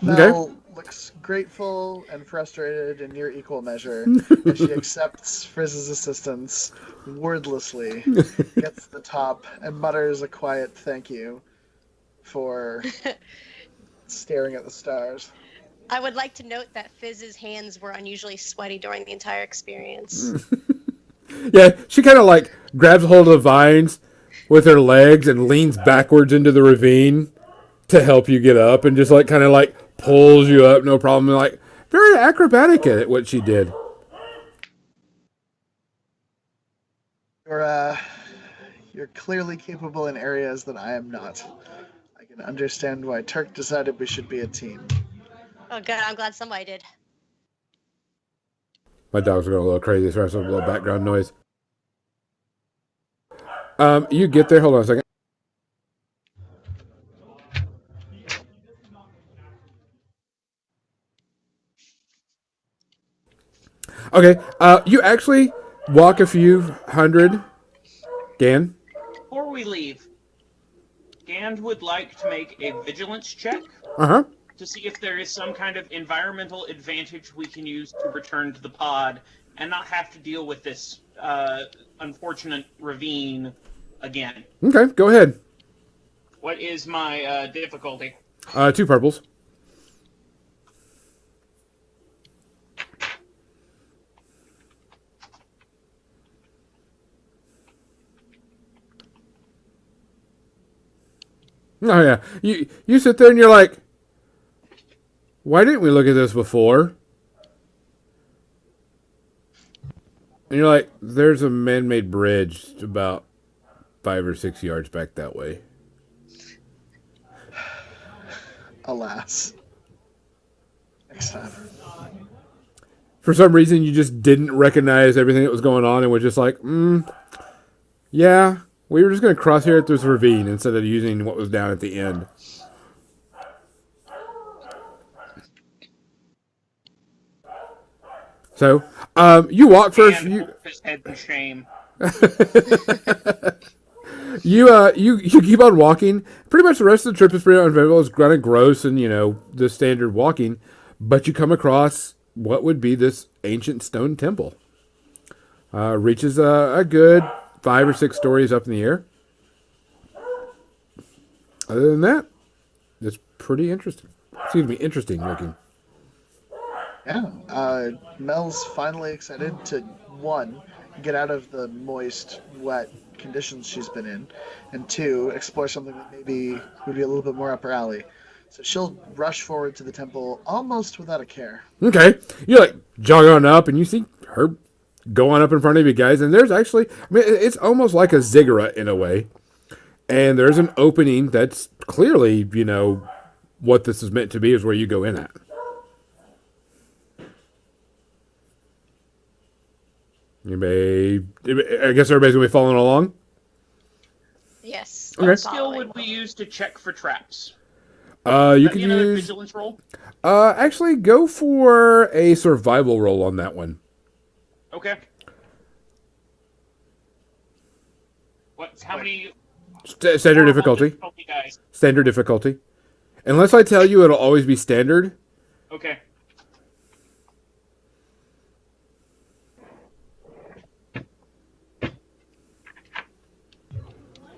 Mel looks grateful and frustrated in near equal measure as she accepts Frizz's assistance wordlessly, gets to the top, and mutters a quiet thank you for staring at the stars. I would like to note that Fizz's hands were unusually sweaty during the entire experience. Yeah, she kind of like grabs hold of the vines with her legs and leans backwards into the ravine to help you get up, and just like kind of like pulls you up, no problem. Like very acrobatic at it, what she did. You're clearly capable in areas that I am not. I can understand why Turk decided we should be a team. Oh, good. I'm glad somebody did. My dogs are going a little crazy, so I have some little background noise. You get there. Hold on a second. Okay. You actually walk a few hundred. Gan? Before we leave, Gand would like to make a vigilance check. Uh-huh. To see if there is some kind of environmental advantage we can use to return to the pod and not have to deal with this unfortunate ravine again. Okay, go ahead. What is my difficulty? 2 purples. Oh yeah, you sit there and you're like, why didn't we look at this before? And you're like, there's a man-made bridge about 5 or 6 yards back that way. Alas. Next time. For some reason, you just didn't recognize everything that was going on and was just like, yeah, we were just going to cross here at this ravine instead of using what was down at the end. So, you walk first. His head in shame. You keep on walking. Pretty much the rest of the trip is pretty uneventful. It's kind of gross and, the standard walking. But you come across what would be this ancient stone temple. Reaches a good 5 or 6 stories up in the air. Other than that, it's pretty interesting. Interesting looking. Yeah. Mel's finally excited to, 1, get out of the moist, wet conditions she's been in, and 2, explore something that maybe would be a little bit more up her alley. So she'll rush forward to the temple almost without a care. Okay. You jog on up, and you see her go on up in front of you guys, and there's actually, it's almost like a ziggurat in a way. And there's an opening that's clearly, what this is meant to be is where you go in at. I guess everybody's going to be following along? Yes. What skill would we use to check for traps? You can use vigilance roll? Actually, go for a survival roll on that one. Okay. What? How many? Standard difficulty. Dice? Standard difficulty. Unless I tell you, it'll always be standard. Okay.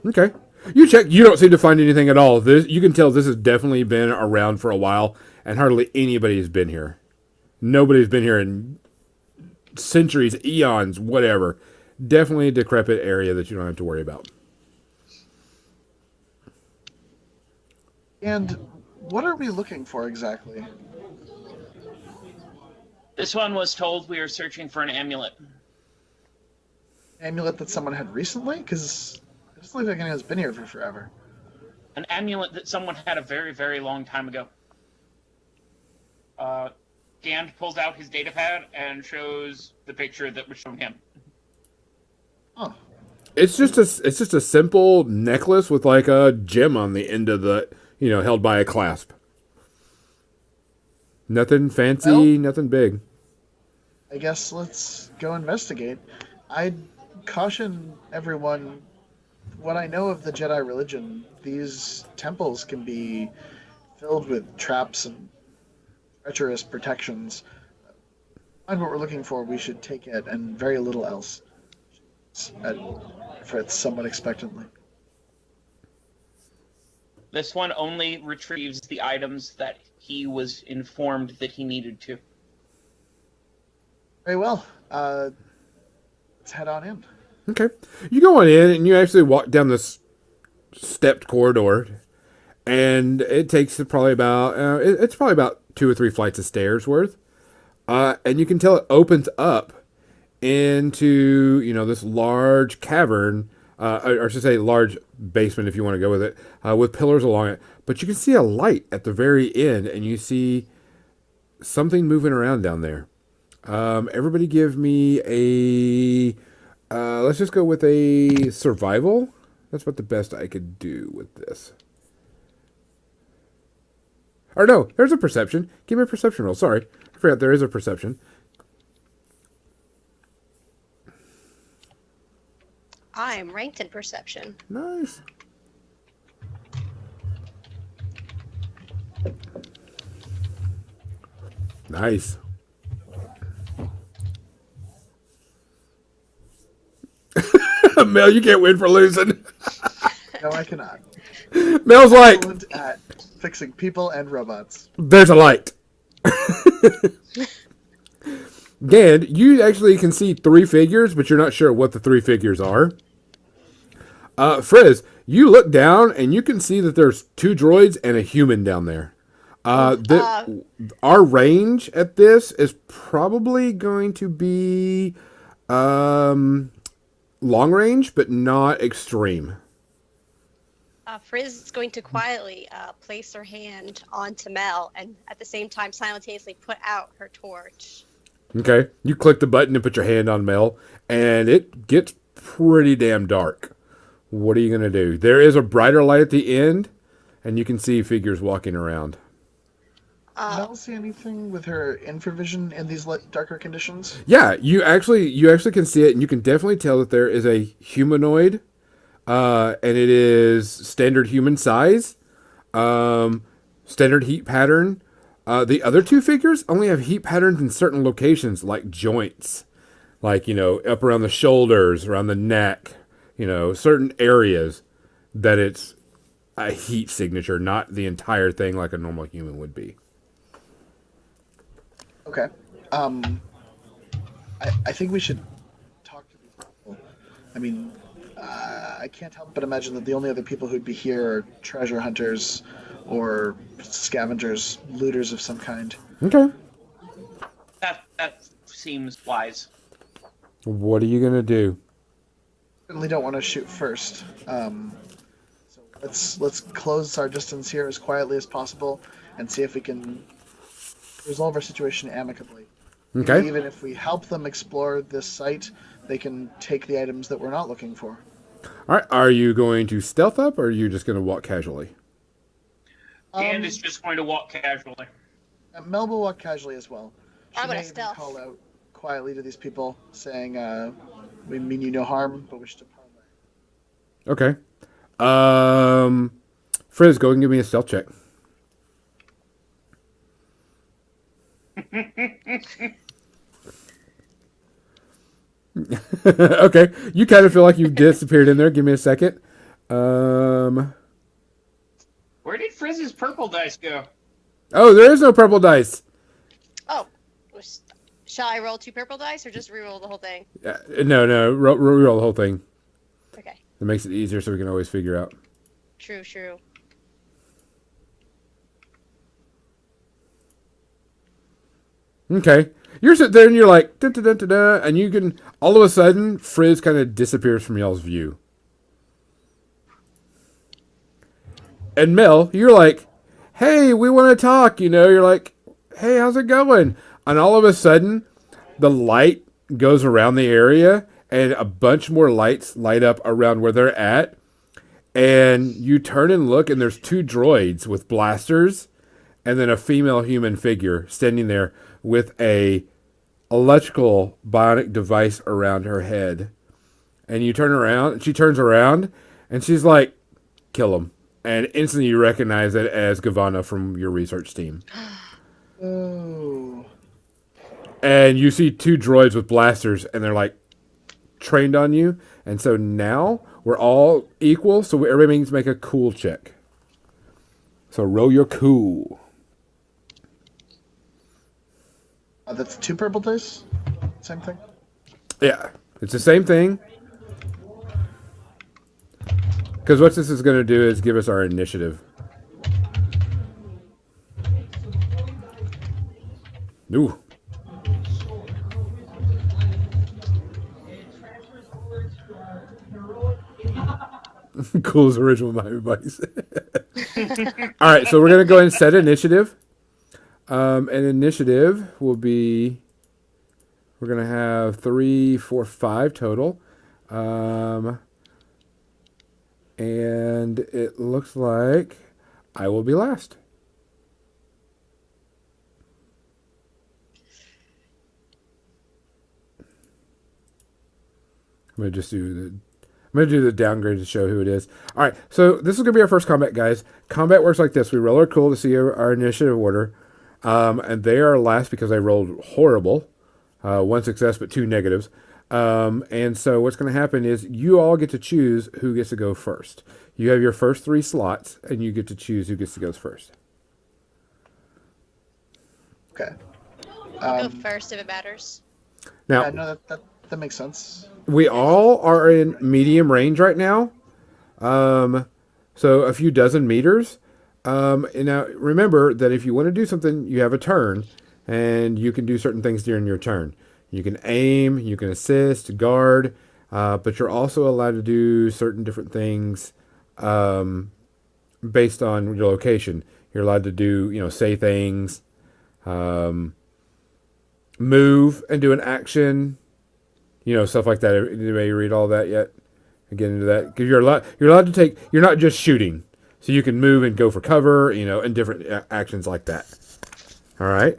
Okay. You check. You don't seem to find anything at all. This, you can tell this has definitely been around for a while, and hardly anybody has been here. Nobody's been here in centuries, eons, whatever. Definitely a decrepit area that you don't have to worry about. And what are we looking for exactly? This one was told we are searching for an amulet. Amulet that someone had recently? Because it doesn't look like anyone's been here for forever. An amulet that someone had a very, very long time ago. Gand pulls out his datapad and shows the picture that was shown him. Oh. It's just a simple necklace with like a gem on the end of the, held by a clasp. Nothing fancy, Well, nothing big. I guess let's go investigate. I'd caution everyone, what I know of the Jedi religion, these temples can be filled with traps and treacherous protections. Find what we're looking for, we should take it, and very little else. For it somewhat expectantly. This one only retrieves the items that he was informed that he needed to. Very well. Let's head on in. Okay. You go on in and you actually walk down this stepped corridor, and it takes probably about it's probably about 2 or 3 flights of stairs worth, and you can tell it opens up into this large cavern, or I should say large basement if you want to go with it, with pillars along it. But you can see a light at the very end, and you see something moving around down there. Everybody give me a let's just go with a survival. That's about the best I could do with this. Or no, there's a perception. Give me a perception roll. Sorry, I forgot there is a perception. I am ranked in perception. Nice. Nice. Mel, you can't win for losing. No, I cannot. Mel's like, Excellent at fixing people and robots. there's a light. Gand, you actually can see 3 figures, but you're not sure what the 3 figures are. Frizz, you look down and you can see that there's 2 droids and a human down there. Our range at this is probably going to be long range, but not extreme. Frizz is going to quietly place her hand onto Mel and at the same time simultaneously put out her torch. Okay, you click the button and put your hand on Mel, and it gets pretty damn dark. What are you going to do? There is a brighter light at the end, and you can see figures walking around. Can Mel see anything with her infravision in these darker conditions? Yeah, you actually can see it, and you can definitely tell that there is a humanoid, and it is standard human size, standard heat pattern. The other 2 figures only have heat patterns in certain locations, like joints, like up around the shoulders, around the neck, certain areas that it's a heat signature, not the entire thing like a normal human would be. Okay. I think we should talk to these people. I mean, I can't help but imagine that the only other people who'd be here are treasure hunters or scavengers, looters of some kind. Okay. That seems wise. What are you going to do? Certainly don't want to shoot first. So let's close our distance here as quietly as possible and see if we can resolve our situation amicably. Okay. Even if we help them explore this site, they can take the items that we're not looking for. All right. Are you going to stealth up, or are you just going to walk casually? Gand is just going to walk casually. Mel will walk casually as well. She I'm gonna may even stealth. call out quietly to these people, saying, "We mean you no harm, but wish to parley." Okay. Frizz, go and give me a stealth check. Okay. You kind of feel like you've disappeared in there. Give me a second. Um. Where did Frizz's purple dice go? Oh, there is no purple dice. Oh, shall I roll 2 purple dice or just re-roll the whole thing? No. Roll the whole thing. Okay. It makes it easier so we can always figure out. True. Okay. You're sitting there and you're like, dun, dun, dun, dun, dun, and you can, all of a sudden, Frizz kind of disappears from y'all's view. And Mel, you're like, hey, we want to talk, you're like, hey, how's it going? And all of a sudden, the light goes around the area and a bunch more lights light up around where they're at. And you turn and look and there's 2 droids with blasters and then a female human figure standing there with a electrical bionic device around her head. And you turn around, and she turns around, and she's like, kill him. And instantly you recognize it as Gavanna from your research team. Oh. And you see 2 droids with blasters, and they're like trained on you. And so now we're all equal, so everybody needs to make a cool check. So roll your cool. That's 2 purple dice? Same thing? Yeah, it's the same thing. Because what this is going to do is give us our initiative. Ooh. Cool's original my advice. All right, so we're going to go ahead and set initiative. And initiative will be, we're going to have 3, 4, 5 total. And it looks like I will be last. I'm going to do the downgrade to show who it is. All right, so this is going to be our first combat, guys. Combat works like this. We roll our cool to see our initiative order. And they are last because I rolled horrible. 1 success, but 2 negatives. And so what's going to happen is you all get to choose who gets to go first. You have your first 3 slots, and you get to choose who gets to go first. Okay. I'll go first if it matters. Now, yeah, no, that makes sense. we all are in medium range right now. So a few dozen meters. And now remember that if you want to do something, you have a turn, and you can do certain things during your turn. You can aim, you can assist, guard, but you're also allowed to do certain different things based on your location. You're allowed to do, say things, move and do an action, stuff like that. Anybody read all that yet? And get into that? Because you're allowed to take. You're not just shooting, so you can move and go for cover, and different actions like that. All right.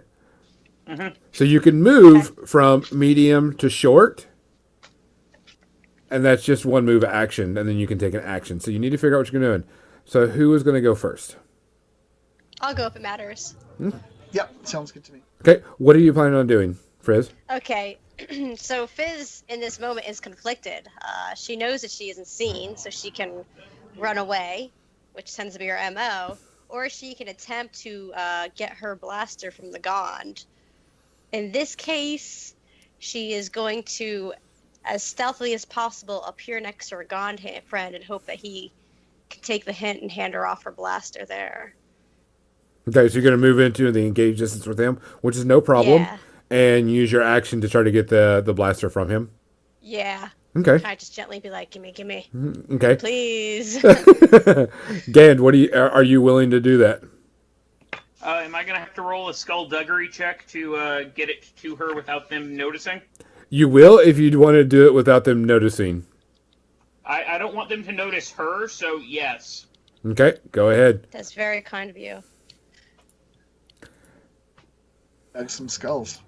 Mm-hmm. So you can move from medium to short, and that's just one move action, and then you can take an action. So you need to figure out what you're doing. So who is going to go first? I'll go if it matters. Yep, sounds good to me. Okay, what are you planning on doing, Frizz? Okay, so Fizz in this moment is conflicted. She knows that she isn't seen, so she can run away, which tends to be her MO, or she can attempt to get her blaster from the Gond. In this case, she is going to, as stealthily as possible, appear next to her Gond friend and hope that he can take the hint and hand her off her blaster there. Okay, so you're going to move into the engaged distance with him, which is no problem, Yeah. and use your action to try to get the blaster from him. Yeah. Okay. Kind of just gently be like, gimme, Okay. please. Gand, are you willing to do that? Am I gonna have to roll a skullduggery check to get it to her without them noticing? You will if you want to do it without them noticing. I don't want them to notice her, so yes. Okay, go ahead. That's very kind of you. Bag some skulls.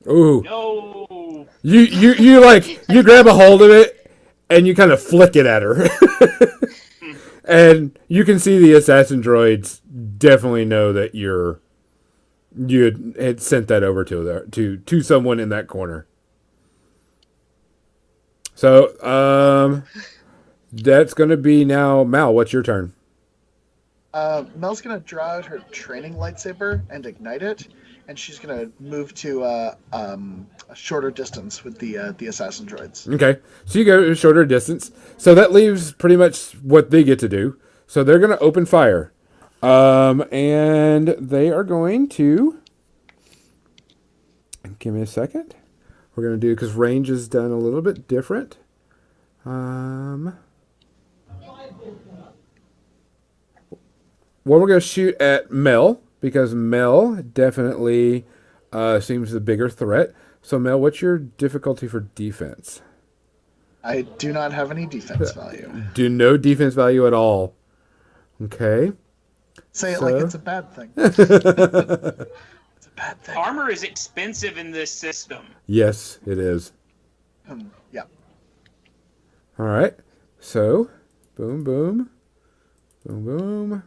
Ooh. No. You like you grab a hold of it and you kind of flick it at her. And you can see the assassin droids definitely know that you had sent that over to someone in that corner. So that's going to be now Mal. What's your turn? Mel's gonna draw out her training lightsaber and ignite it, and she's gonna move to a shorter distance with the assassin droids. Okay, so you go a shorter distance. So that leaves pretty much what they get to do. So they're going to open fire, and they are going to. Give me a second. We're going to do because range is done a little bit different. Well, we're going to shoot at Mel because Mel definitely seems the bigger threat. So, Mel, what's your difficulty for defense? I do not have any defense value. Do no defense value at all. Okay. Say it like it's a bad thing. It's a bad thing. Armor is expensive in this system. Yes, it is. Yeah. All right. So, boom, boom, boom, boom.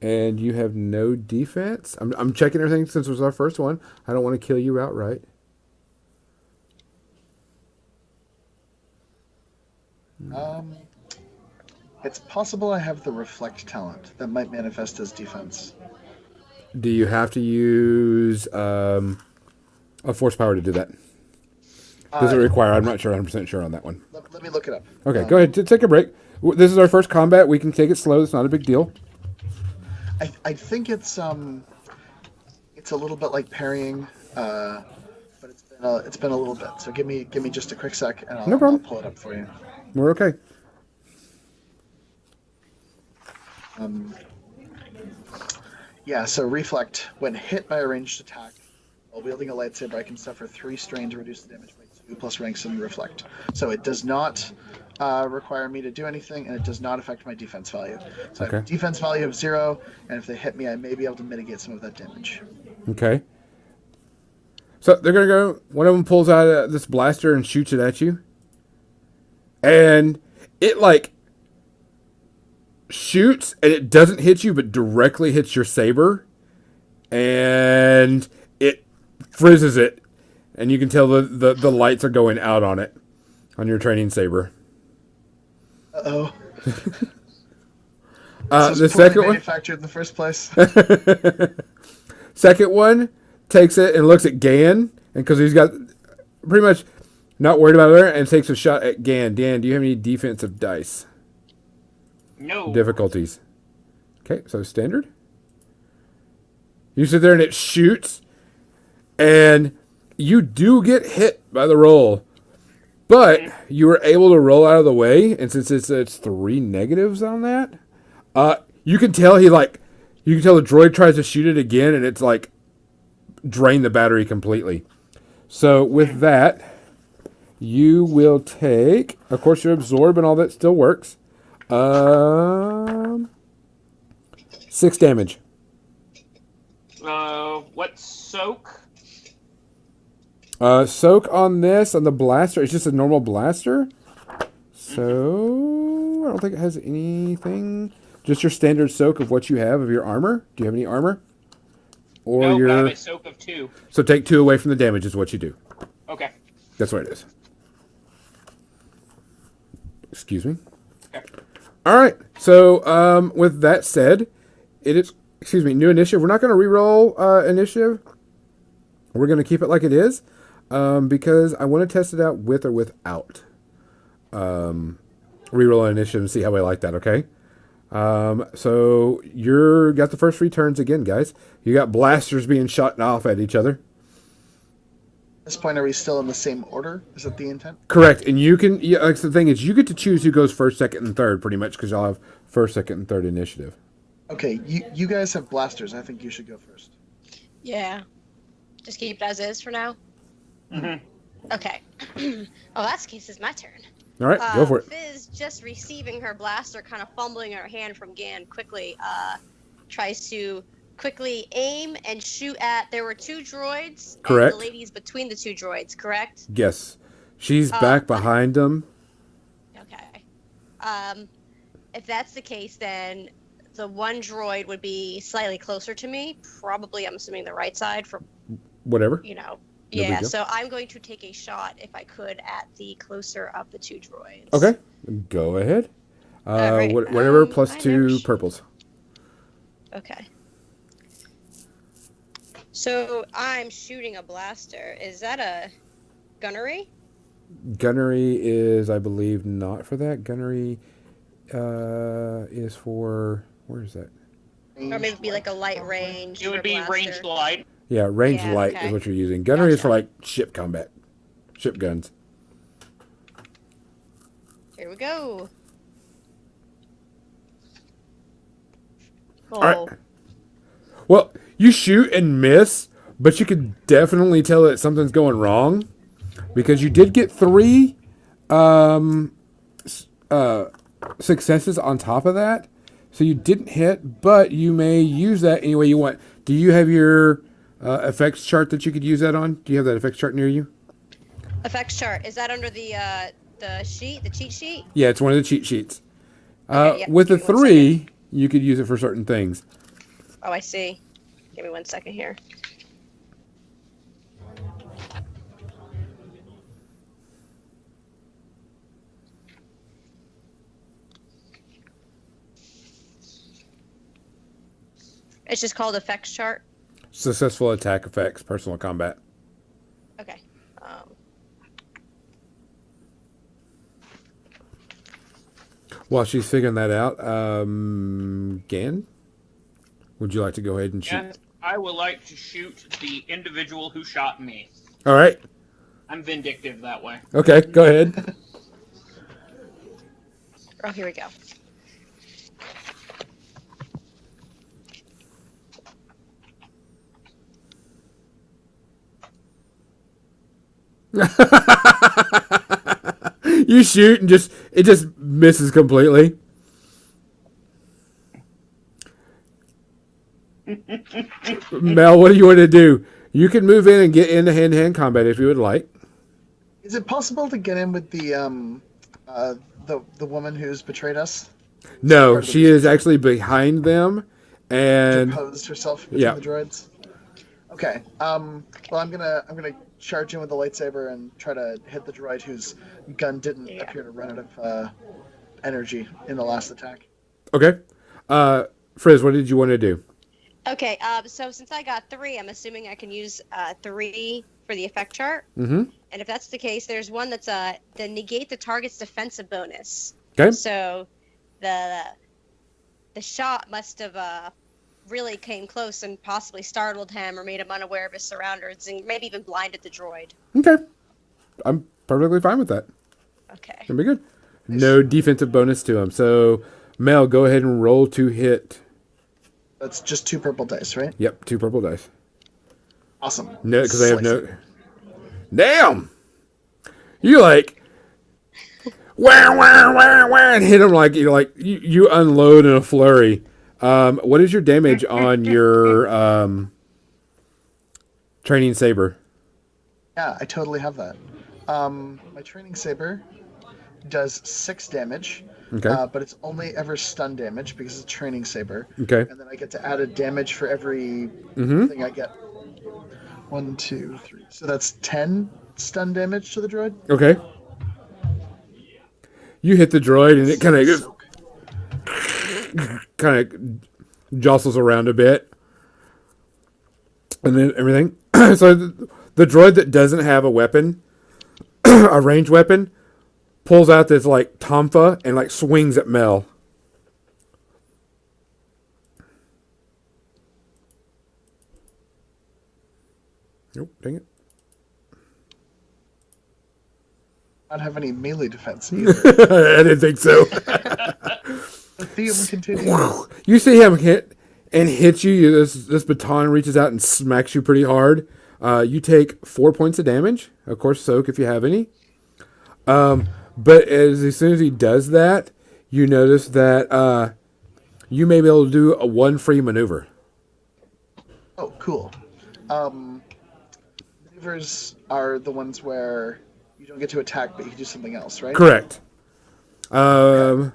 And you have no defense. I'm checking everything since it was our first one. I don't want to kill you outright. It's possible I have the reflect talent that might manifest as defense. Do you have to use a force power to do that? Does it require? I'm not sure. 100% sure on that one. Let me look it up. Okay, go ahead. Take a break. This is our first combat. We can take it slow. It's not a big deal. I think it's a little bit like parrying, but it's been a little bit. So give me just a quick sec, and I'll pull it up for you. We're okay. Yeah. So reflect when hit by a ranged attack while wielding a lightsaber, I can suffer 3 strain to reduce the damage by 2 plus ranks in reflect. So it does not require me to do anything, and it does not affect my defense value. So I have a defense value of 0, and if they hit me, I may be able to mitigate some of that damage. Okay. So they're going to go, one of them pulls out this blaster and shoots it at you. And it like shoots and it doesn't hit you, but directly hits your saber. And it frizzes it. And you can tell the lights are going out on it, on your training saber. Uh-oh. The second one manufactured in the first place. Second one takes it and looks at Gan, and because he's got pretty much not worried about her, and takes a shot at Gan. Dan, do you have any defensive dice? No. Difficulties. Okay, so standard. You sit there and it shoots, and you do get hit by the roll. But you were able to roll out of the way, and since it's 3 negatives on that, you can tell you can tell the droid tries to shoot it again, and it's like drain the battery completely. So with that, you will take, of course, your absorb and all that still works. 6 damage. What's soak? Soak on this, on the blaster. It's just a normal blaster. So, I don't think it has anything. Just your standard soak of what you have of your armor. Do you have any armor? Or no, your... I have a soak of 2. So take 2 away from the damage is what you do. Okay. That's what it is. Excuse me. Okay. All right. So, with that said, it is... Excuse me, new initiative. We're not going to re-roll initiative. We're going to keep it like it is. Because I want to test it out with or without reroll initiative and see how I like that, okay? So you're got the first 3 turns again, guys. You got blasters being shot off at each other. At this point, are we still in the same order? Is that the intent? Correct. And you can, like the thing is, you get to choose who goes first, second, and third, pretty much, because y'all have first, second, and third initiative. Okay, you guys have blasters. I think you should go first. Yeah. Just keep it as is for now. Mm-hmm. Okay. Well, that's the case. It's my turn. All right, go for it. Fizz, just receiving her blaster, kind of fumbling in her hand from Gan, quickly tries to quickly aim and shoot at. There were 2 droids, and the Correct. lady's between the 2 droids. Correct? Yes. She's back behind them. Okay. If that's the case, then the one droid would be slightly closer to me. Probably, I'm assuming the right side for Whatever. Yeah, so I'm going to take a shot, if I could, at the closer of the 2 droids. Okay. Go ahead. Right. Whatever plus 2 purples. Okay. So I'm shooting a blaster. Is that a gunnery? Gunnery is, I believe, not for that. Gunnery is for... Where is that? Or maybe it'd be like a light range. It would be ranged light. Yeah, ranged light is what you're using. Gunnery is for like ship combat. Ship guns. Here we go. All right. Well, you shoot and miss, but you can definitely tell that something's going wrong because you did get 3 successes on top of that. So you didn't hit, but you may use that any way you want. Do you have your effects chart that you could use that on? Do you have that effects chart near you? Effects chart. Is that under the sheet, the cheat sheet? Yeah, it's one of the cheat sheets. Okay, with the 3, you could use it for certain things. Oh, I see. Give me 1 second here. It's just called effects chart. Successful attack effects, personal combat. Okay. While she's figuring that out, Gan, would you like to go ahead and shoot? And I would like to shoot the individual who shot me. All right. I'm vindictive that way. Okay, go ahead. Oh, here we go. You shoot and it just misses completely. Mel, what do you want to do? You can move in and get into hand-to-hand combat if you would like. Is it possible to get in with the woman who's betrayed us? No, she is actually behind them and posed herself between the droids. Okay. Well, I'm gonna charge in with the lightsaber and try to hit the droid whose gun didn't appear to run out of energy in the last attack. Okay. Frizz, what did you want to do? Okay. So since I got 3, I'm assuming I can use 3 for the effect chart. Mm-hmm. And if that's the case, there's one that's the negate the target's defensive bonus. Okay. So the shot must have really came close and possibly startled him or made him unaware of his surroundings and maybe even blinded the droid. Okay. I'm perfectly fine with that. Okay. That'll be good. No defensive bonus to him. So, Mel, go ahead and roll to hit. That's just 2 purple dice, right? Yep, 2 purple dice. Awesome. No, because I have no... Damn! You like... Wah, wah, wah, wah, and hit him like, you unload in a flurry. What is your damage on your training saber? Yeah, I totally have that. My training saber does 6 damage. Okay. But it's only ever stun damage because it's a training saber. Okay. And then I get to add a damage for every thing I get. 1, 2, 3. So that's 10 stun damage to the droid. Okay. You hit the droid and it kind of jostles around a bit, and then everything. So the droid that doesn't have a weapon, a ranged weapon, pulls out this like tonfa and like swings at Mel. Nope, dang it. I don't have any melee defense either. I didn't think so. The theme continues. You see him hit and hits you. This baton reaches out and smacks you pretty hard. You take 4 points of damage. Of course, soak if you have any. But as soon as he does that, you notice that you may be able to do a 1 free maneuver. Oh, cool. Um, Maneuvers are the ones where you don't get to attack, but you can do something else, right? Correct. Okay.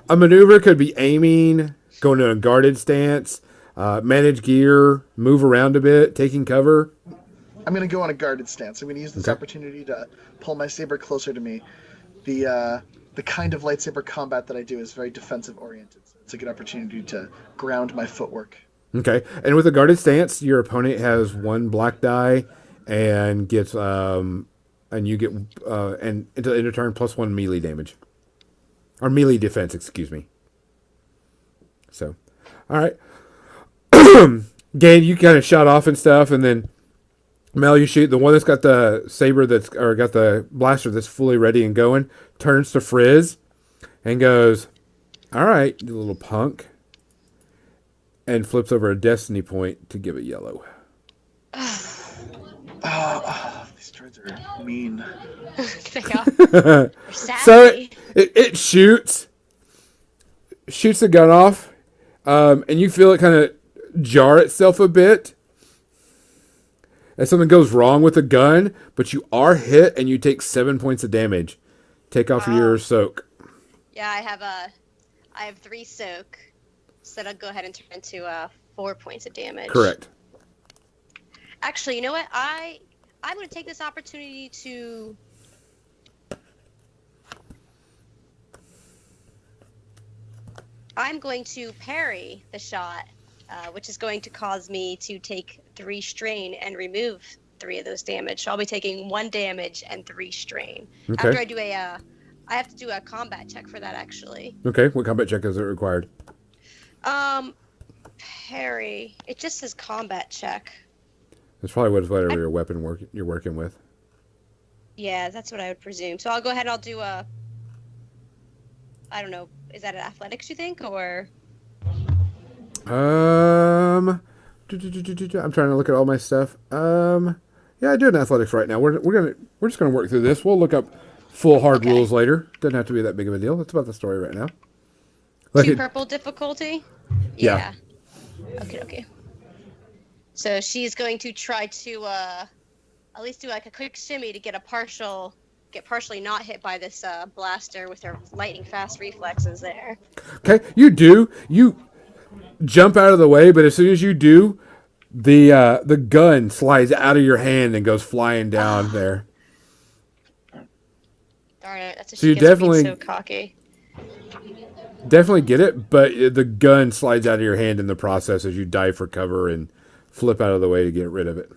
A maneuver could be aiming, going to a guarded stance, manage gear, move around a bit, taking cover. I'm going to go on a guarded stance. I'm going to use this Okay. opportunity to pull my saber closer to me. The kind of lightsaber combat that I do is very defensive oriented, so it's a good opportunity to ground my footwork. Okay. And with a guarded stance, your opponent has one black die and gets and you get and into turn plus one melee damage. Or melee defense, excuse me. So, all right. Gain, you kind of shot off and stuff, and then Mel, you shoot the one that's got the saber or got the blaster that's fully ready and going. Turns to Frizz and goes, "All right, you little punk," and flips over a destiny point to give it yellow. These droids are mean. They are So sassy. it shoots the gun off, and you feel it kind of jar itself a bit as something goes wrong with the gun, but you are hit and you take 7 points of damage. Take off your soak. Yeah, I have 3 soak, so that'll go ahead and turn into 4 points of damage. Correct. Actually, you know what? I'm going to take this opportunity to. I'm going to parry the shot, which is going to cause me to take 3 strain and remove 3 of those damage. So I'll be taking 1 damage and 3 strain. Okay. After I do I have to do a combat check for that, actually. Okay, what combat check is it required? Parry. It just says combat check. That's probably whatever your weapon you're working with. Yeah, that's what I would presume. So I'll go ahead and I'll do a. I don't know. Is that an athletics, you think, or? I'm trying to look at all my stuff. Yeah, I do an athletics right now. We're just gonna work through this. We'll look up full hard rules later. Doesn't have to be that big of a deal. That's about the story right now. 2 purple difficulty. Yeah. Okay. So she's going to try to at least do like a quick shimmy to get partially not hit by this blaster with her lightning fast reflexes there. Okay, you jump out of the way, but as soon as you do, the gun slides out of your hand and goes flying down there. Darn it! That's what So you she gets for being definitely- so cocky. Definitely get it, but the gun slides out of your hand in the process as you dive for cover and flip out of the way to get rid of it.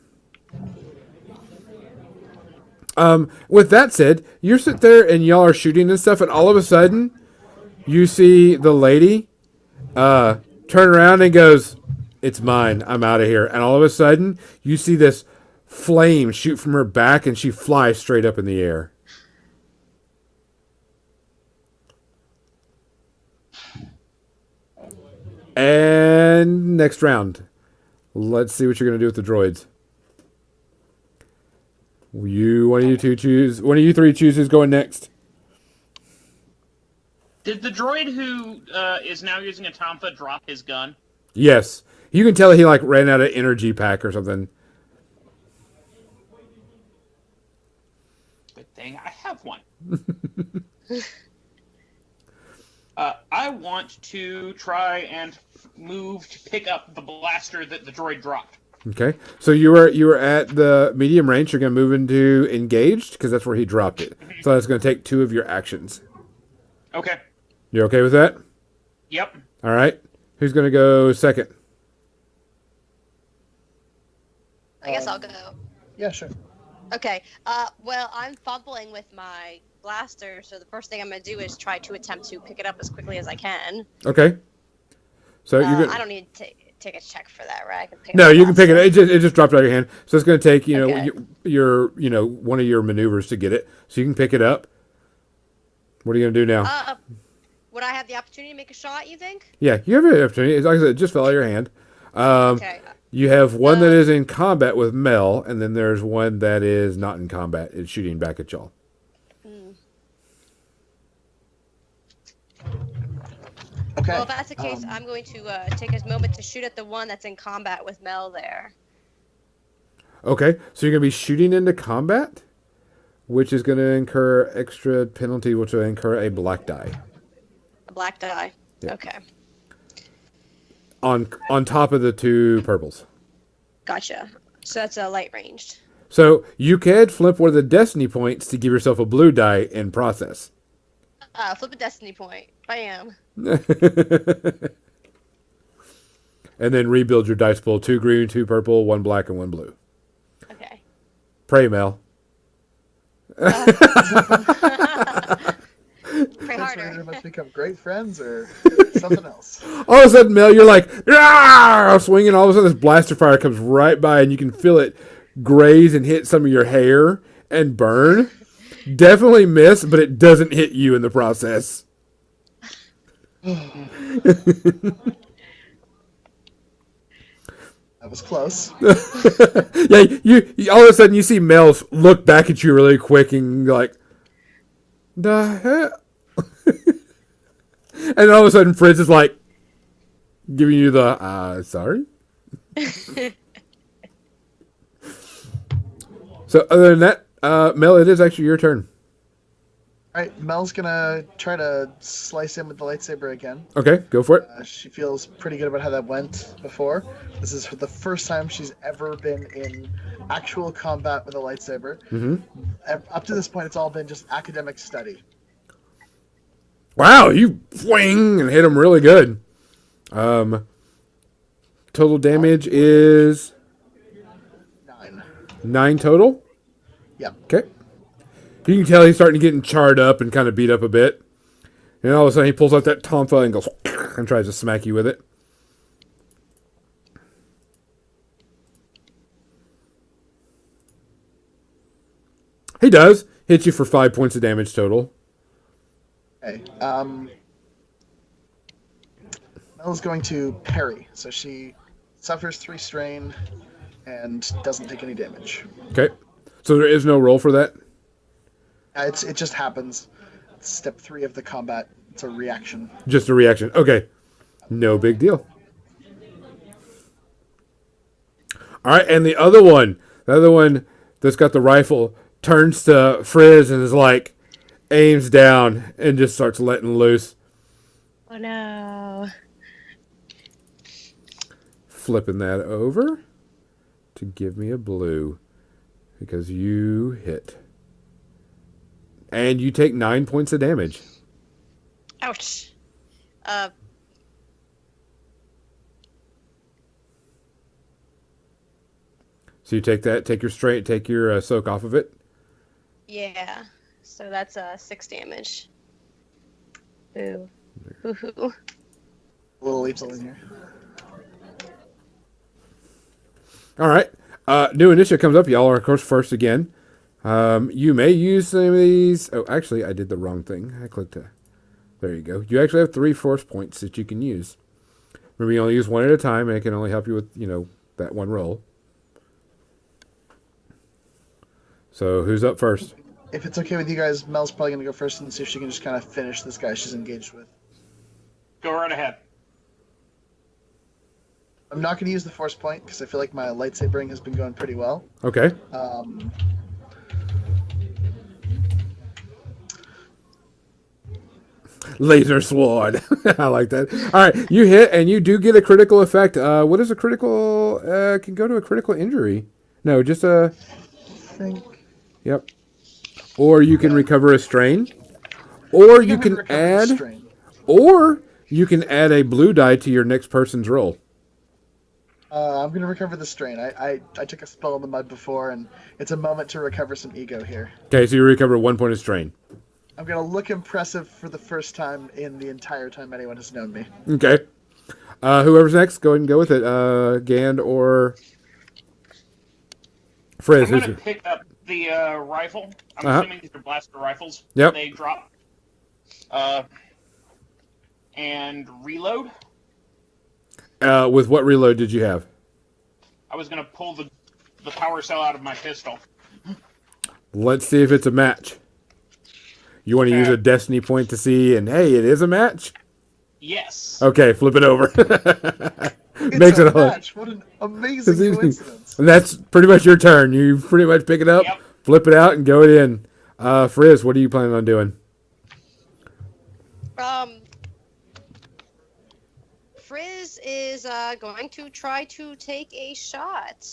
With that said, you're sitting there and y'all are shooting and stuff, and all of a sudden, you see the lady turn around and goes, "It's mine. I'm out of here." And all of a sudden, you see this flame shoot from her back, and she flies straight up in the air. And next round. Let's see what you're going to do with the droids. One of you 3 choose who's going next. Did the droid who is now using a Tompa drop his gun? Yes. You can tell he ran out of energy pack or something. Good thing I have one. I want to try and move to pick up the blaster that the droid dropped. Okay. So you were at the medium range. You're going to move into engaged because that's where he dropped it. So that's going to take 2 of your actions. Okay. You're okay with that? Yep. All right. Who's going to go second? I guess I'll go. Yeah, sure. Okay. Well, I'm fumbling with my blaster, so the first thing I'm going to do is try to attempt to pick it up as quickly as I can. Okay. So you're going I don't need to take a check for that, right? I can pick No, up the you can pick it. blaster. It just dropped out of your hand. So it's going to take Okay. your one of your maneuvers to get it. So you can pick it up. What are you going to do now? Would I have the opportunity to make a shot, you think? Yeah, you have an opportunity. Like I said, it just fell out of your hand. Okay. You have one that is in combat with Mel, and then there's one that is not in combat. It's shooting back at y'all. Okay. Well, if that's the case, I'm going to take a moment to shoot at the one that's in combat with Mel there. Okay, so you're going to be shooting into combat, which is going to incur extra penalty, which will incur a black die. A black die. Yeah. Okay. On top of the 2 purples. Gotcha. So that's a light ranged. So you can flip one of the destiny points to give yourself a blue die in process. Flip a destiny point. Bam. And then rebuild your dice pool. 2 green, 2 purple, 1 black, and 1 blue. Okay. Pray, Mel. Pray Thanks, harder. we must become great friends or something else. All of a sudden, Mel, you're like, swinging. All of a sudden, this blaster fire comes right by, and you can feel it graze and hit some of your hair and burn. Definitely miss, but it doesn't hit you in the process. That was close. Yeah, you all of a sudden you see Mel look back at you really quick and you're like, the hell? And all of a sudden Fritz is like giving you the sorry. So other than that, Mel, it is actually your turn. All right, Mel's gonna try to slice in with the lightsaber again. Okay, go for it. She feels pretty good about how that went before. This is the first time she's ever been in actual combat with a lightsaber. Mm-hmm. Up to this point, it's all been just academic study. Wow, you swing and hit him really good. Total damage is 9. 9 total. Yeah. Okay. You can tell he's starting to get charred up and kind of beat up a bit. And all of a sudden he pulls out that tonfa and goes and tries to smack you with it. He does. Hits you for 5 points of damage total. Okay. Mel's going to parry, so she suffers 3 strain and doesn't take any damage. Okay. So there is no roll for that? It just happens. It's step 3 of the combat. It's a reaction. Just a reaction. Okay. No big deal. All right, and the other one that's got the rifle, turns to Frizz and is like, aims down and just starts letting loose. Oh no. Flipping that over to give me a blue because you hit. And you take 9 points of damage. Ouch. So you take that, take your soak off of it. Yeah. So that's 6 damage. Boo. Boo-hoo. A little lethal in here. All right. New initiative comes up. Y'all are, of course, first again. You may use some of these. Oh, actually, I did the wrong thing. I clicked there you go. You actually have 3 force points that you can use. Remember, you only use 1 at a time, and it can only help you with, that 1 roll. So, who's up first? If it's okay with you guys, Mel's probably going to go first and see if she can just kind of finish this guy she's engaged with. Go right ahead. I'm not going to use the force point because I feel like my lightsabering has been going pretty well. Okay. Laser sword. I like that. All right, you hit and you do get a critical effect. What is a critical? Can go to a critical injury. No, just a. think. Yep. Or you can recover a strain. Or you can add. Or you can add a blue die to your next person's roll. I'm going to recover the strain. I took a spell in the mud before, and it's a moment to recover some ego here. Okay, so you recover 1 point of strain. I'm going to look impressive for the first time in the entire time anyone has known me. Okay. Whoever's next, go ahead and go with it. Gand or Frizz. I'm going to pick up the rifle. I'm assuming these are blaster rifles. Yep. They drop. And reload. With what reload did you have? I was going to pull the power cell out of my pistol. Let's see if it's a match. You want to use a destiny point to see, and hey, it is a match? Yes. Okay, flip it over. It's Makes a it hard. match. What an amazing coincidence. And that's pretty much your turn. You pretty much pick it up, Yep. flip it out, and go it in. Frizz, what are you planning on doing? Frizz is going to try to take a shot.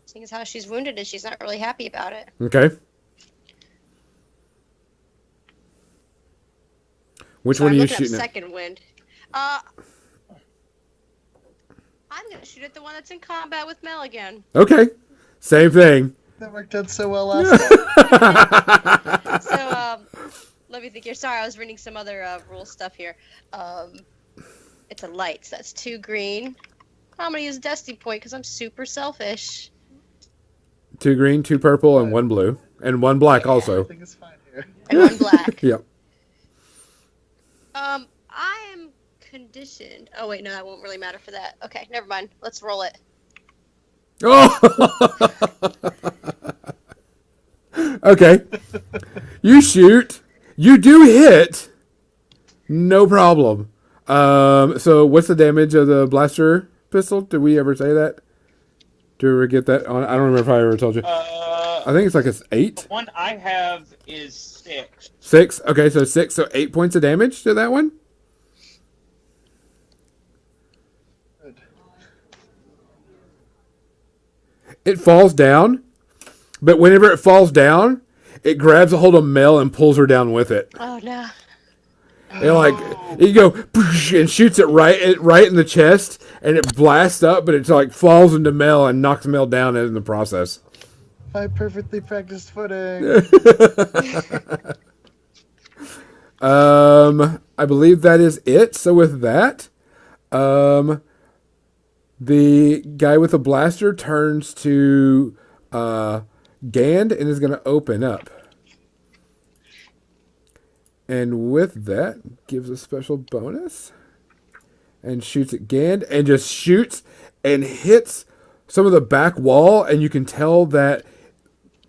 Seeing as how she's wounded and she's not really happy about it. Okay. Which one are you looking shooting up at? second wind. I'm going to shoot at the one that's in combat with Mel again. Okay. Same thing. That worked out so well last time. So, let me think here. Sorry, I was reading some other rule stuff here. It's a light, so that's 2 green. I'm going to use a destiny point because I'm super selfish. 2 green, 2 purple, and 1 blue. And 1 black also. Everything is fine here. And 1 black. Yep. I am conditioned. Oh, wait, no, that won't really matter for that. Okay, never mind. Let's roll it. Oh! Okay. You shoot. You do hit. No problem. So what's the damage of the blaster pistol? Did we ever say that? Did we ever get that on? I don't remember if I ever told you. I think it's like a 8. The one I have is 6. 6. Okay, so 6. So 8 points of damage to that one. Good. It falls down, but whenever it falls down, it grabs a hold of Mel and pulls her down with it. Oh, no. And like you go and shoots it right in the chest, and it blasts up, but it like falls into Mel and knocks Mel down in the process. I perfectly practiced footing. I believe that is it. So with that, the guy with the blaster turns to Gand and is going to open up. And with that, gives a special bonus. And shoots at Gand. And just shoots and hits some of the back wall. And you can tell that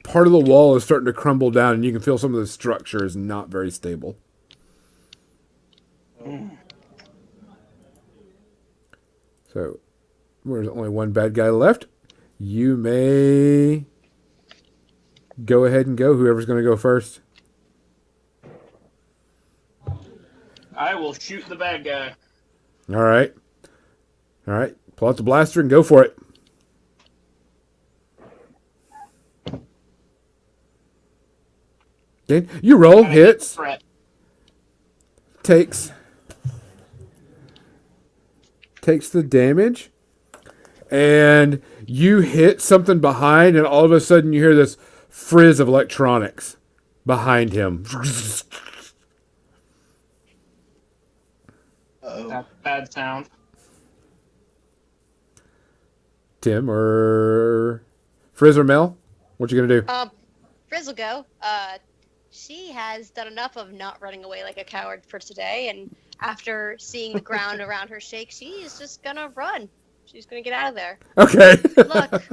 part of the wall is starting to crumble down. And you can feel some of the structure is not very stable. So, there's only one bad guy left. You may go ahead and go. Whoever's going to go first. I will shoot the bad guy. All right. All right. Pull out the blaster and go for it. Okay. You roll, hits, takes the damage, and you hit something behind, and all of a sudden you hear this frizz of electronics behind him. That's a bad sound. Tim or Frizz or Mel, what you gonna do? Frizz will go. She has done enough of not running away like a coward for today, and after seeing the ground around her shake, she is just gonna run. She's gonna get out of there. Okay. Good luck.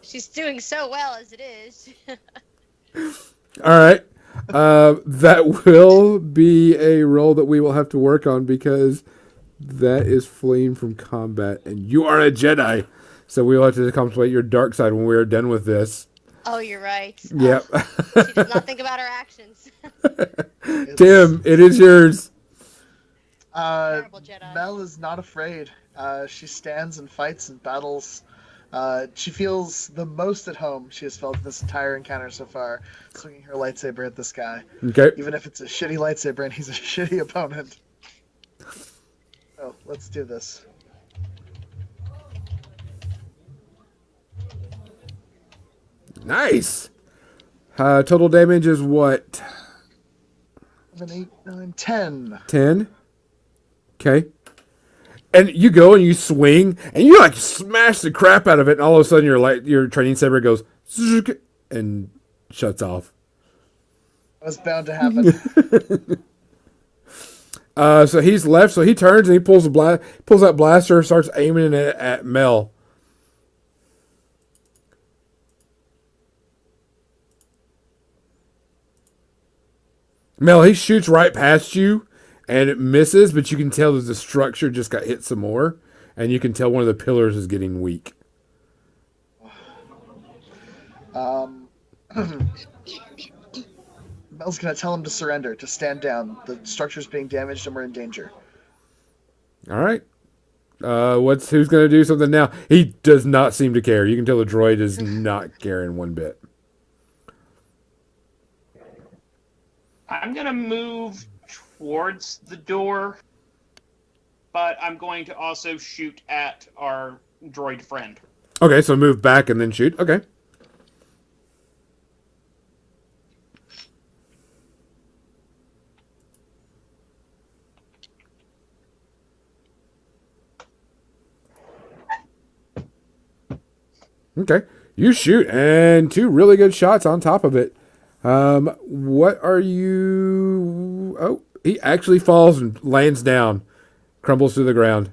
She's doing so well as it is. All right. That will be a roll that we will have to work on because that is fleeing from combat, and you are a Jedi, so we will have to contemplate your dark side when we are done with this. Oh, you're right. Yep. She does not think about her actions. Tim, it is yours. Terrible Jedi. Mel is not afraid. She stands and fights and battles. She feels the most at home she has felt this entire encounter so far, swinging her lightsaber at this guy. Okay. Even if it's a shitty lightsaber and he's a shitty opponent. So, let's do this. Nice. Total damage is what? 7, 8, 9, 10. 10. Okay. And you go and you swing and you like smash the crap out of it, and all of a sudden your training saber goes and shuts off. That was bound to happen. So he's left. So he turns and he pulls that blaster, starts aiming it at Mel. Mel, he shoots right past you and it misses, but you can tell that the structure just got hit some more, and you can tell one of the pillars is getting weak. Mel's gonna tell him to surrender, to stand down. The structure's being damaged and we're in danger. All right. Who's going to do something now? He does not seem to care. You can tell the droid is not caring one bit. I'm going to move towards the door, but I'm going to also shoot at our droid friend. Okay, so move back and then shoot. Okay. Okay. You shoot, and 2 really good shots on top of it. What are you... Oh, he actually falls and lands down. Crumbles to the ground.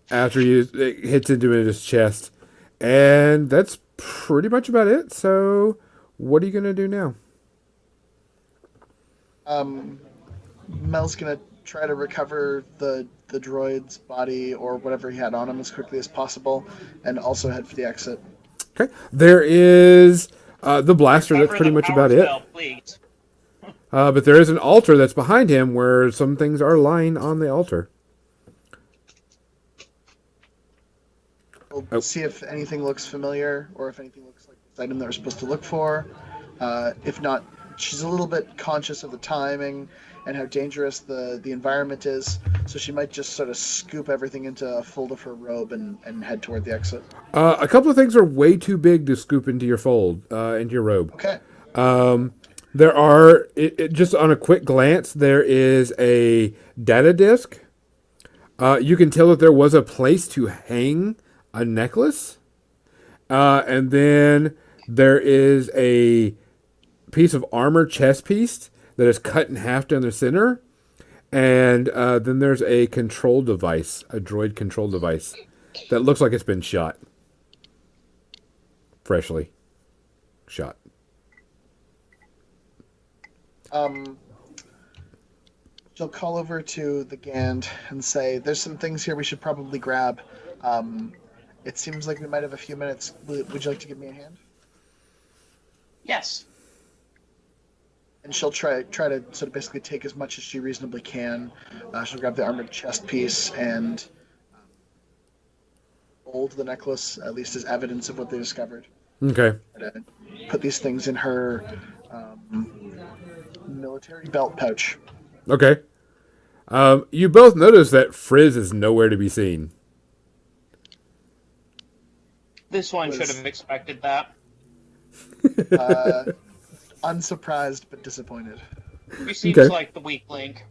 After it hits into his chest. And that's pretty much about it. So, what are you going to do now? Mel's gonna try to recover the droid's body or whatever he had on him as quickly as possible, and also head for the exit. Okay. There is the blaster. That's Cover pretty the much power about it. spell, please. But there is an altar that's behind him where some things are lying on the altar. We'll see if anything looks familiar or if anything looks like the item that we're supposed to look for. If not, she's a little bit conscious of the timing and how dangerous the environment is, so she might just sort of scoop everything into a fold of her robe and head toward the exit. A couple of things are way too big to scoop into your fold, into your robe. Okay. There are, just on a quick glance, there is a data disk. You can tell that there was a place to hang a necklace. And then there is a piece of armor chest piece that is cut in half down the center. And then there's a control device, a droid control device, that looks like it's been shot. Freshly shot. She'll call over to the Gand and say, "There's some things here we should probably grab. It seems like we might have a few minutes. Would you like to give me a hand?" Yes. And she'll try to sort of basically take as much as she reasonably can. She'll grab the armored chest piece and hold the necklace, at least as evidence of what they discovered. Okay. And, put these things in her military belt pouch. Okay. You both notice that Frizz is nowhere to be seen. This one should have expected that. Unsurprised but disappointed. He seems Okay. like the weak link.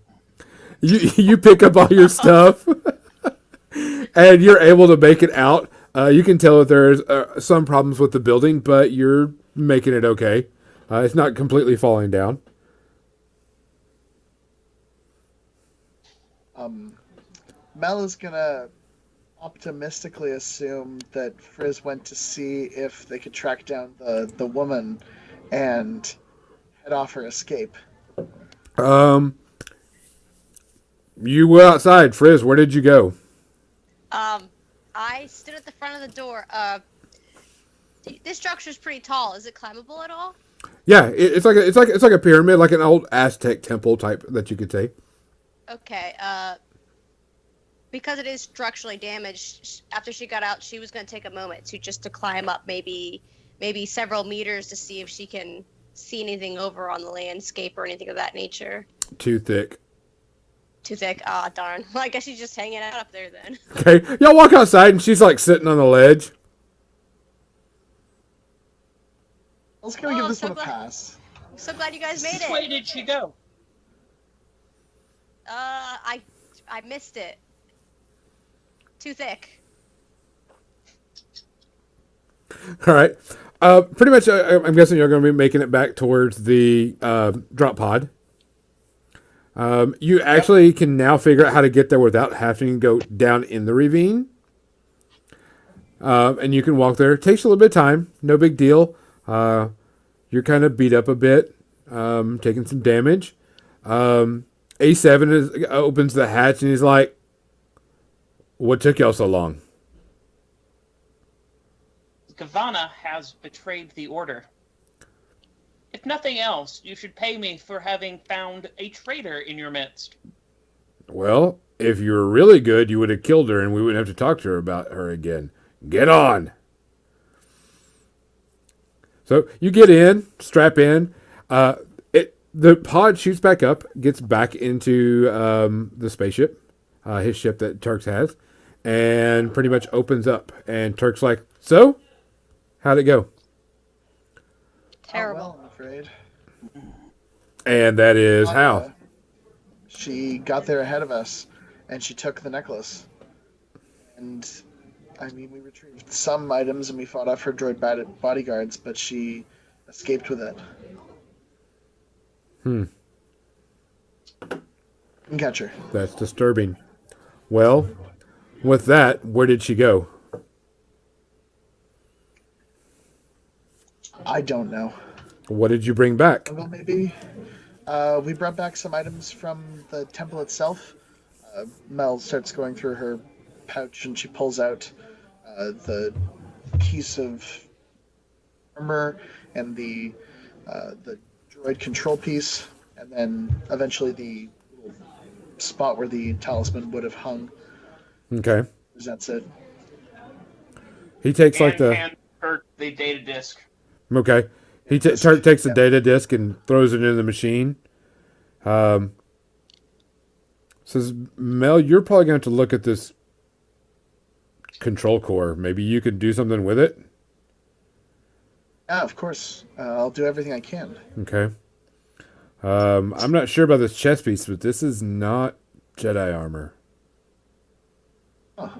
You pick up all your stuff, and you're able to make it out. You can tell that there's some problems with the building, but you're making it okay. It's not completely falling down. Mel is gonna optimistically assume that Frizz went to see if they could track down the woman and head off her escape. You were outside, Frizz. Where did you go? I stood at the front of the door. This structure's pretty tall. Is it climbable at all? Yeah, it's like a pyramid, like an old Aztec temple type that you could say. Okay. Because it is structurally damaged, after she got out, she was going to take a moment to climb up maybe several meters to see if she can see anything over on the landscape or anything of that nature. Too thick. Too thick. Ah, darn. Well, I guess she's just hanging out up there then. Okay, y'all walk outside, and she's like sitting on the ledge. I was gonna give this so one a glad- pass. I'm so glad you guys made Which way it. did she go? I missed it. Too thick. All right. Pretty much, I'm guessing you're going to be making it back towards the drop pod. You actually can now figure out how to get there without having to go down in the ravine. And you can walk there. It takes a little bit of time. No big deal. You're kind of beat up a bit, taking some damage. Opens the hatch and he's like, "What took y'all so long?" Kavana has betrayed the order. If nothing else, you should pay me for having found a traitor in your midst. Well, if you were really good, you would have killed her and we wouldn't have to talk to her about her again. Get on. So you get in, strap in. The pod shoots back up, gets back into the spaceship, his ship that Turks has, and pretty much opens up. And Turk's like, "So, how'd it go?" Terrible. Oh, well, I'm afraid. And that is how. She got there ahead of us, and she took the necklace. And, I mean, we retrieved some items and we fought off her droid bodyguards, but she escaped with it. Didn't catch her. That's disturbing. Well, with that, where did she go? I don't know. What did you bring back? Well, maybe. We brought back some items from the temple itself. Mel starts going through her pouch and she pulls out the piece of armor and the droid control piece, and then eventually the little spot where the talisman would have hung. Okay. That's it. He takes like the. And the data disk. Okay. Turk takes the data disk and throws it into the machine. Says, Mel, you're probably going to have to look at this control core. Maybe you could do something with it? Yeah, of course. I'll do everything I can. Okay. I'm not sure about this chest piece, but this is not Jedi armor. Oh.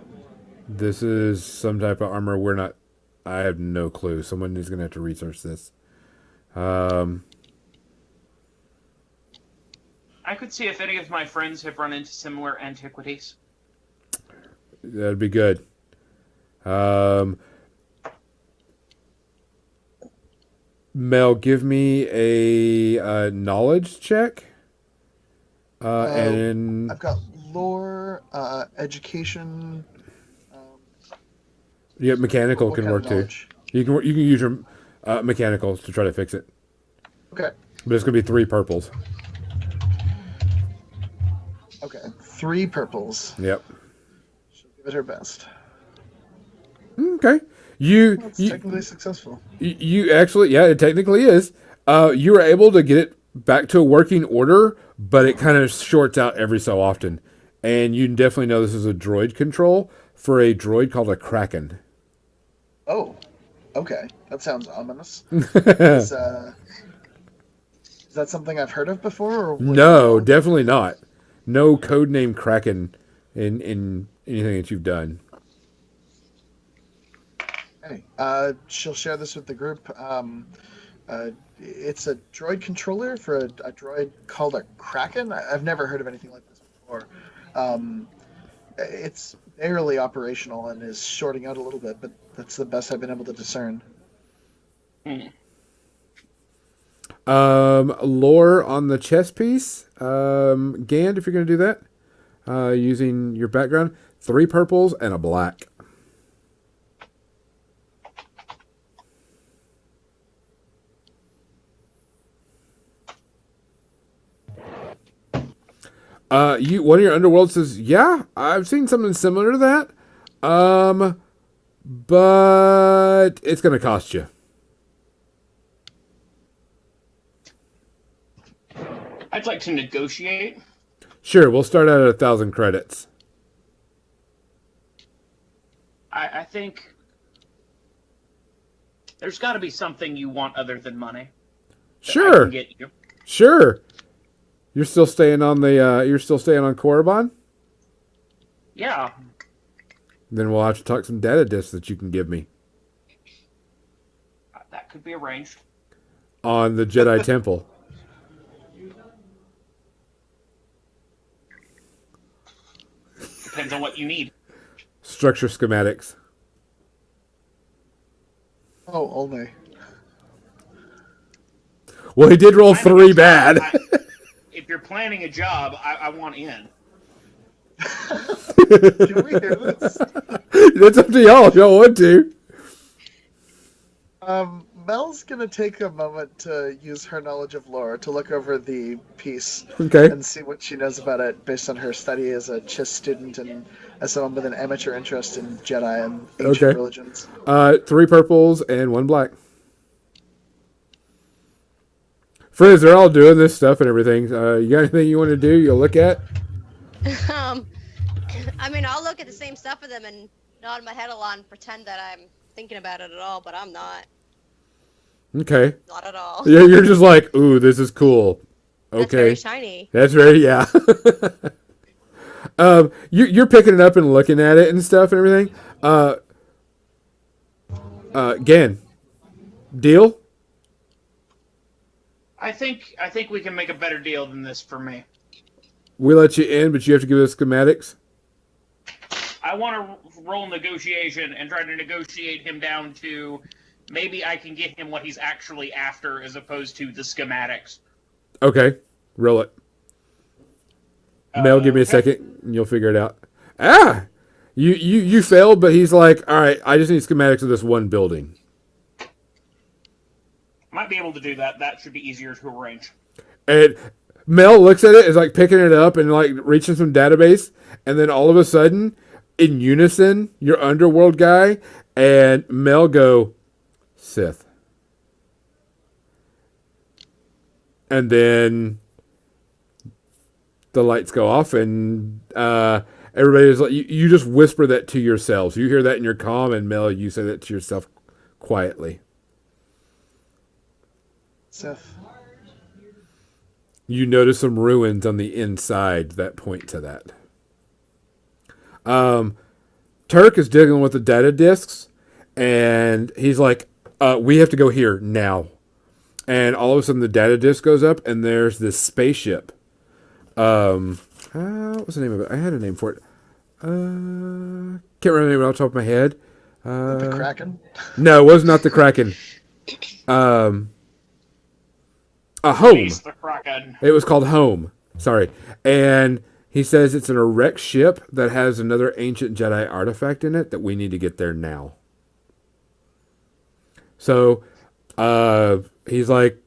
This is some type of armor we're not... I have no clue. Someone is going to have to research this. I could see if any of my friends have run into similar antiquities. That'd be good. Mel, give me a knowledge check. And I've got lore, education. Yeah, mechanical what can kind work of too. knowledge? You can use your mechanicals to try to fix it, Okay. but it's gonna be 3 purples. Okay. 3 purples. Yep. She'll give it her best. Okay. It's technically successful. You actually, yeah, it technically is. You were able to get it back to a working order, but it kind of shorts out every so often. And you definitely know this is a droid control for a droid called a Kraken. Oh, okay. That sounds ominous. Is that something I've heard of before? Or No, definitely not. No codename Kraken in anything that you've done. Hey, she'll share this with the group. It's a droid controller for a droid called a Kraken. I've never heard of anything like this before. It's barely operational and is shorting out a little bit, but that's the best I've been able to discern. Lore on the chess piece. Gand, if you're going to do that, using your background, 3 purples and a black. One of your underworld says, yeah, I've seen something similar to that. But it's going to cost you. I'd like to negotiate. Sure, we'll start out at 1,000 credits. I think there's got to be something you want other than money. Sure. I can get you. Sure. You're still staying on Korriban? Yeah. Then we'll have to talk some data disks that you can give me That could be arranged. on the Jedi Temple. Depends on what you need. Structure schematics. Oh, only. Well, he did roll 3 bad. if you're planning a job, I want in. Can we hear this? That's up to y'all if y'all want to. Mel's gonna take a moment to use her knowledge of lore to look over the piece Okay. and see what she knows about it based on her study as a chess student and as someone with an amateur interest in Jedi and ancient religions. 3 purples and 1 black. Friends, they're all doing this stuff and everything. You got anything you want to do? You'll look at? I mean, I'll look at the same stuff with them and nod my head a lot and pretend that I'm thinking about it at all, but I'm not. Okay. Not at all. Yeah, you're just like, ooh, this is cool. Okay. That's very shiny. That's very, yeah. You're picking it up and looking at it and stuff and everything. Again, deal? I think we can make a better deal than this for me. We let you in, but you have to give us schematics. I want to roll negotiation and try to negotiate him down to maybe I can get him what he's actually after as opposed to the schematics. Okay, roll it. Mel, give me a second, and you'll figure it out. Ah, you failed, but he's like, all right, I just need schematics of this one building. Might be able to do that. That should be easier to arrange. And Mel looks at it, is like picking it up and like reaching some database, and then all of a sudden, in unison, your underworld guy and Mel go, Sith. And then the lights go off, and everybody's like, you just whisper that to yourselves. You hear that in your comm, and Mel, you say that to yourself quietly. Sith. You notice some ruins on the inside that point to that. Turk is dealing with the data disks, and he's like, we have to go here now. And all of a sudden the data disk goes up, and there's this spaceship. What was the name of it? I had a name for it. Can't remember the name off the top of my head. The Kraken? No, it was not the Kraken. Home. The Kraken. It was called Home. Sorry. And he says it's an erect ship that has another ancient Jedi artifact in it that we need to get there now. So, he's like,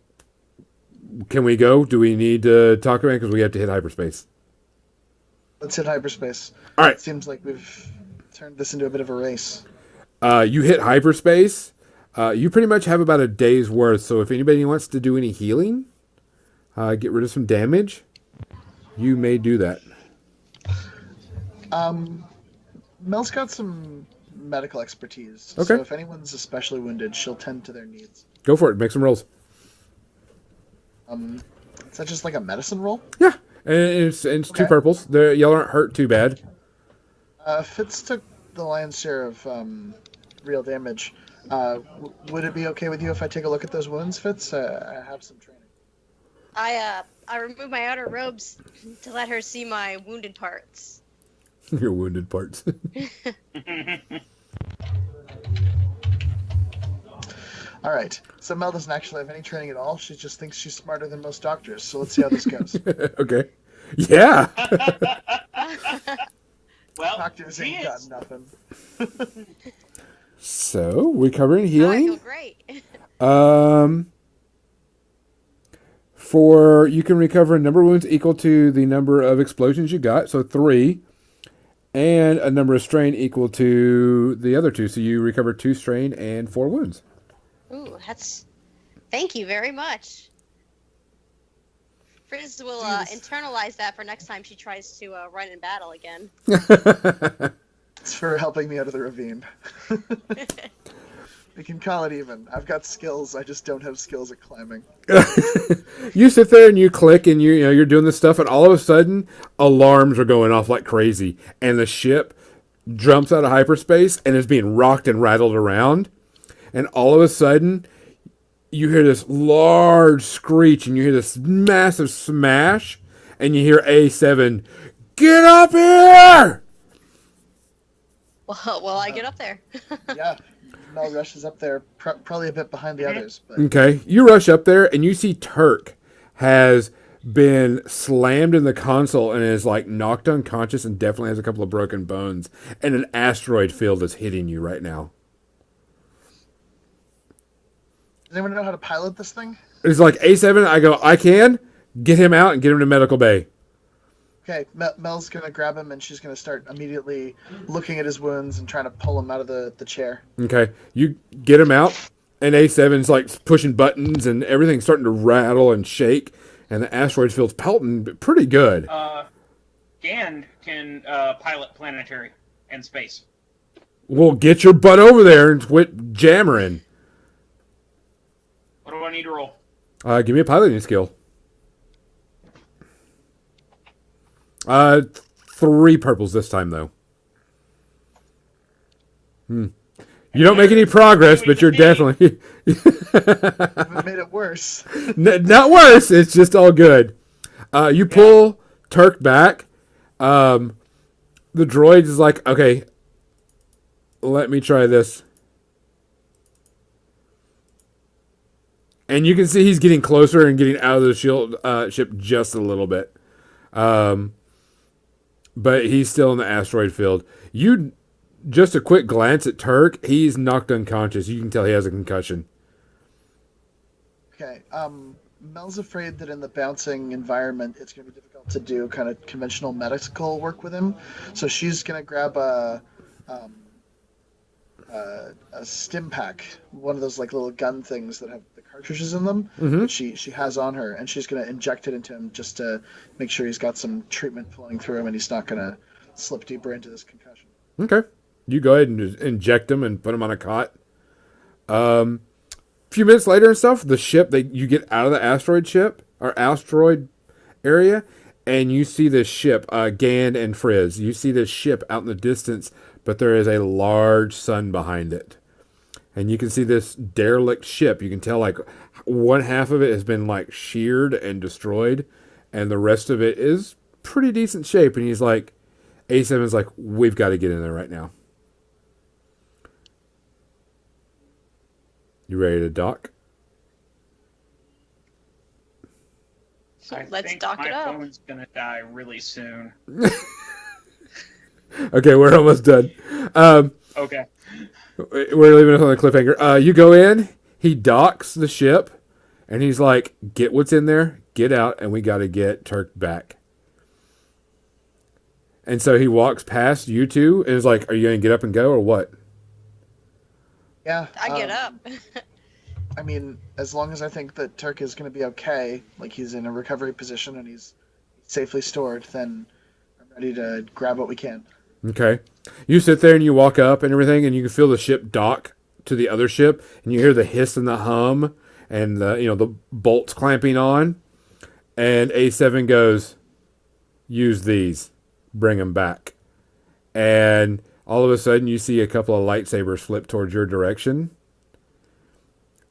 can we go? Do we need to talk about it? Because we have to hit hyperspace. Let's hit hyperspace. All right. It seems like we've turned this into a bit of a race. You hit hyperspace. You pretty much have about a day's worth. So if anybody wants to do any healing, get rid of some damage, you may do that. Mel's got some medical expertise. Okay. So if anyone's especially wounded, she'll tend to their needs. Go for it. Make some rolls. Is that just like a medicine roll? Yeah. And it's okay. 2 purples. Y'all aren't hurt too bad. Fitz took the lion's share of real damage. Would it be okay with you if I take a look at those wounds, Fitz? I have some training. I remove my outer robes to let her see my wounded parts. Your wounded parts. All right. So Mel doesn't actually have any training at all. She just thinks she's smarter than most doctors. So let's see how this goes. Okay. Yeah. Well, doctors ain't got nothing. So, recovering healing. I feel great. For you can recover a number of wounds equal to the number of explosions you got, so 3, and a number of strain equal to the other 2. So you recover 2 strain and 4 wounds. Ooh, thank you very much. Frizz will internalize that for next time she tries to run in battle again. It's for helping me out of the ravine. We can call it even. I've got skills. I just don't have skills at climbing. You sit there and you click and you're doing this stuff, and all of a sudden alarms are going off like crazy, and the ship jumps out of hyperspace and is being rocked and rattled around, and all of a sudden you hear this large screech and you hear this massive smash, and you hear A7, "Get up here!" Well, I get up there. Yeah. Mel rushes up there, probably a bit behind the others. But... Okay, you rush up there and you see Turk has been slammed in the console and is like knocked unconscious and definitely has a couple of broken bones. And an asteroid field is hitting you right now. Does anyone know how to pilot this thing? It's like A7. I go, I can get him out and get him to medical bay. Okay, Mel's gonna grab him and she's gonna start immediately looking at his wounds and trying to pull him out of the chair. Okay, you get him out, and A7's like pushing buttons and everything's starting to rattle and shake, and the asteroid field's pelting pretty good. Gand can pilot planetary and space. Well, get your butt over there and quit jammering. What do I need to roll? Give me a piloting skill. 3 purples this time, though. You don't make any progress, but you're definitely... It made it worse. Not worse, it's just all good. You pull Turk back. The droid is like, okay, let me try this. And you can see he's getting closer and getting out of the ship just a little bit. But he's still in the asteroid field. Just a quick glance at Turk, he's knocked unconscious. You can tell he has a concussion. Okay, Mel's afraid that in the bouncing environment, it's going to be difficult to do kind of conventional medical work with him. So she's going to grab a stim pack, one of those like little gun things that have the cartridges in them. Mm-hmm. She has on her, and she's going to inject it into him just to make sure he's got some treatment flowing through him and he's not going to slip deeper into this concussion. Okay. You go ahead and just inject him and put him on a cot. A few minutes later and stuff, the ship, you get out of the asteroid area, and you see this ship, Gand and Frizz. You see this ship out in the distance, but there is a large sun behind it. And you can see this derelict ship. You can tell like one half of it has been like sheared and destroyed, and the rest of it is pretty decent shape. And he's like, A7 is like, we've got to get in there right now. You ready to dock? So I let's think dock it up. My phone's gonna die really soon. Okay, we're almost done. Okay. We're leaving it on the cliffhanger. You go in, he docks the ship, and he's like, get what's in there, get out, and we got to get Turk back. And so he walks past you two and is like, are you going to get up and go or what? Yeah. I get up. I mean, as long as I think that Turk is going to be okay, like he's in a recovery position and he's safely stored, then I'm ready to grab what we can. Okay. You sit there and you walk up and everything, and you can feel the ship dock to the other ship, and you hear the hiss and the hum and the bolts clamping on. And A7 goes, use these. Bring them back. And all of a sudden you see a couple of lightsabers flip towards your direction.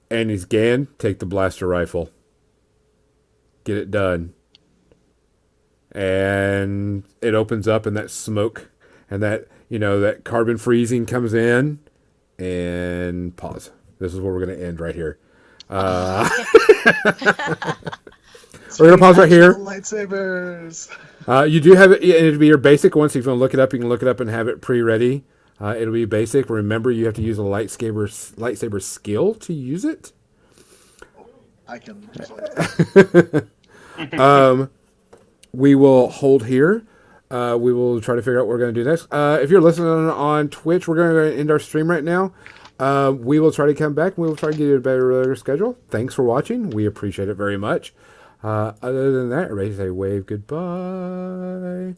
And he's Gan, take the blaster rifle. Get it done. And it opens up and that smoke and that carbon freezing comes in. And pause. This is where we're going to end right here. We're going to pause right here. Lightsabers. You do have it. It'll be your basic one. So if you want to look it up, you can look it up and have it pre-ready. It'll be basic. Remember, you have to use a lightsaber skill to use it. I can. We will hold here. We will try to figure out what we're going to do next. If you're listening on Twitch, we're going to end our stream right now. We will try to come back. We will try to get you a better schedule. Thanks for watching. We appreciate it very much. Other than that, everybody say wave goodbye.